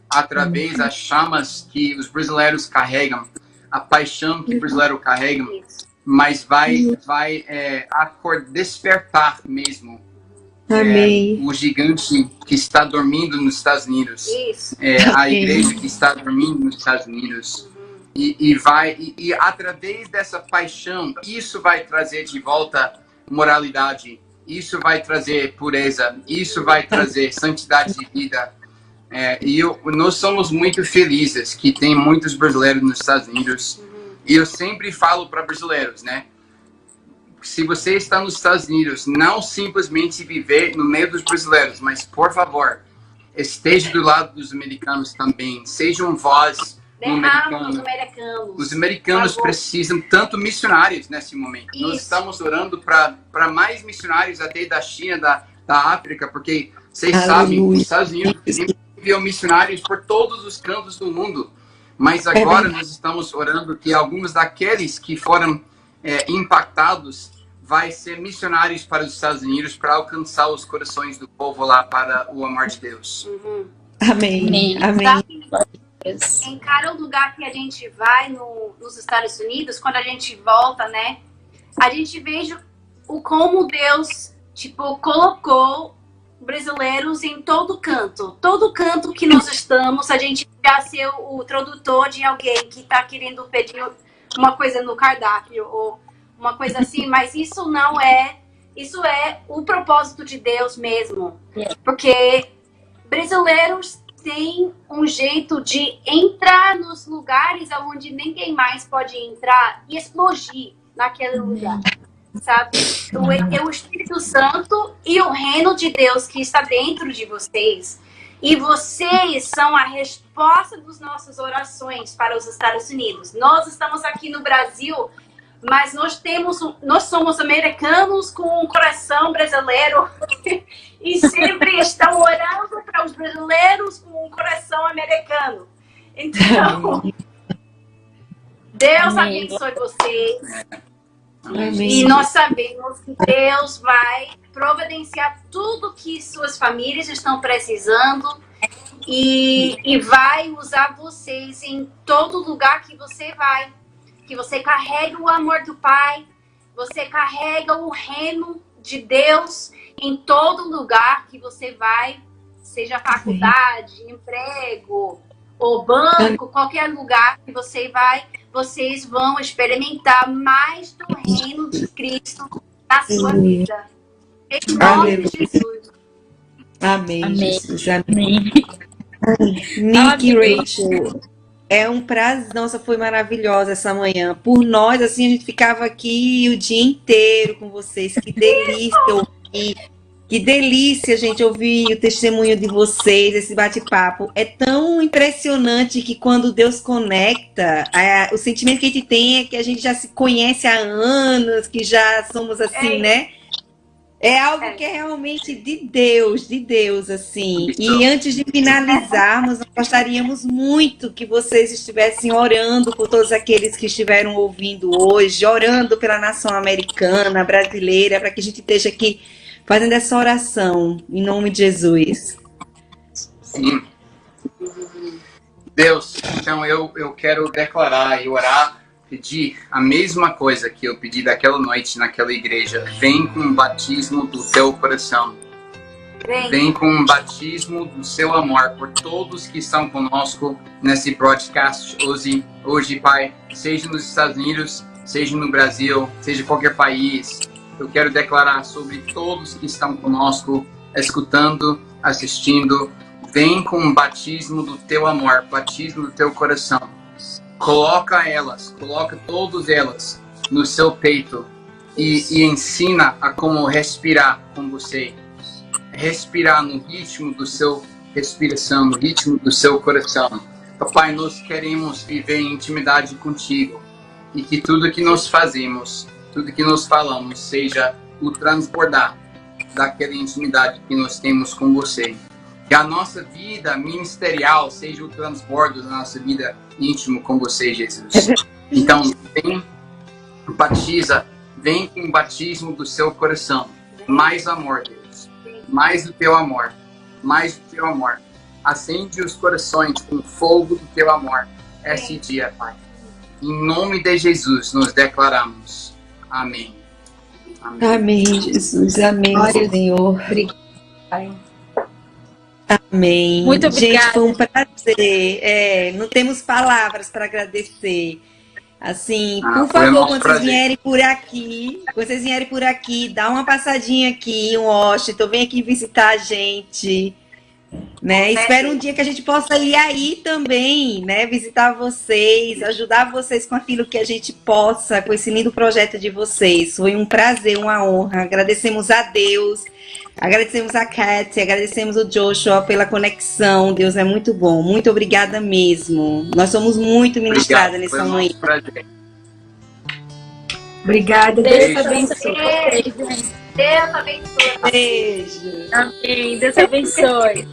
através das chamas que os brasileiros carregam, a paixão que o brasileiro carrega, mas vai despertar mesmo o gigante que está dormindo nos Estados Unidos, a igreja que está dormindo nos Estados Unidos. E através dessa paixão, isso vai trazer de volta moralidade, isso vai trazer pureza, isso vai trazer santidade de vida. Nós somos muito felizes que tem muitos brasileiros nos Estados Unidos. E eu sempre falo para brasileiros, né? Se você está nos Estados Unidos, não simplesmente viver no meio dos brasileiros, mas, por favor, esteja do lado dos americanos também. Seja um voz americano. Os americanos precisam tanto missionários nesse momento. Isso. Nós estamos orando para mais missionários até da China, da África, porque vocês sabem, os Estados Unidos enviam missionários por todos os cantos do mundo. Mas agora nós estamos orando que alguns daqueles que foram impactados vai ser missionários para os Estados Unidos para alcançar os corações do povo lá para o amor de Deus. Amém. Amém. Em cada lugar que a gente vai nos Estados Unidos, quando a gente volta, né, a gente vê como Deus, colocou brasileiros em todo canto que nós estamos, a gente já ser o tradutor de alguém que está querendo pedir uma coisa no cardápio ou uma coisa assim, mas isso é o propósito de Deus mesmo, porque brasileiros têm um jeito de entrar nos lugares onde ninguém mais pode entrar e explodir naquele lugar. Sabe? É o Espírito Santo e o reino de Deus que está dentro de vocês. E vocês são a resposta das nossas orações para os Estados Unidos. Nós estamos aqui no Brasil, mas nós somos americanos com um coração brasileiro e sempre estão orando para os brasileiros com um coração americano. Então, Deus abençoe vocês. Amém. E nós sabemos que Deus vai providenciar tudo que suas famílias estão precisando e vai usar vocês em todo lugar que você vai. que você carrega o amor do Pai, você carrega o reino de Deus em todo lugar que você vai, seja faculdade, emprego, ou banco, qualquer lugar que você vai, vocês vão experimentar mais do reino de Cristo na sua vida. Em nome de Jesus. Amém, Amém. Jesus. Amém. Amém. Nick e Amém. Rachel, é um prazer. Nossa, foi maravilhosa essa manhã. Por nós, assim, a gente ficava aqui o dia inteiro com vocês. Que delícia ouvir. Que delícia, gente, ouvir o testemunho de vocês, esse bate-papo. É tão impressionante que quando Deus conecta, o sentimento que a gente tem é que a gente já se conhece há anos, que já somos assim, né? É algo que é realmente de Deus, assim. E antes de finalizarmos, nós gostaríamos muito que vocês estivessem orando por todos aqueles que estiveram ouvindo hoje, orando pela nação americana, brasileira, para que a gente esteja aqui fazendo essa oração, em nome de Jesus. Sim. Deus, então eu quero declarar e orar, pedir a mesma coisa que eu pedi daquela noite naquela igreja. Vem com o batismo do teu coração. Vem com o batismo do seu amor por todos que estão conosco nesse broadcast hoje, Pai. Seja nos Estados Unidos, seja no Brasil, seja em qualquer país. Eu quero declarar sobre todos que estão conosco, escutando, assistindo. Vem com o batismo do teu amor, batismo do teu coração. Coloca todas elas no seu peito e ensina a como respirar com você. Respirar no ritmo do seu respiração, no ritmo do seu coração. Papai, nós queremos viver em intimidade contigo e que tudo que nós fazemos, tudo que nós falamos, seja o transbordar daquela intimidade que nós temos com você. Que a nossa vida ministerial seja o transbordo da nossa vida íntima com você, Jesus. Então, vem com o batismo do seu coração. Mais amor, Deus. Mais do teu amor. Mais do teu amor. Acende os corações com o fogo do teu amor esse dia, Pai. Em nome de Jesus, nós declaramos. Amém. Amém. Amém, Jesus. Amém, Senhor. Obrigada. Amém. Muito obrigada. Gente, foi um prazer. Não temos palavras para agradecer. Assim, por favor, quando vocês vierem por aqui, dá uma passadinha aqui em Washington, vem aqui visitar a gente. Né? Espero um dia que a gente possa ir aí também, né? Visitar vocês, ajudar vocês com aquilo que a gente possa, com esse lindo projeto de vocês. Foi um prazer, uma honra. Agradecemos a Deus, agradecemos a Kátia, agradecemos o Joshua pela conexão. Deus é muito bom. Muito obrigada mesmo. Nós somos muito ministradas nessa manhã. Obrigada, Deus abençoe. Deus abençoe. Beijo. Amém. Deus abençoe.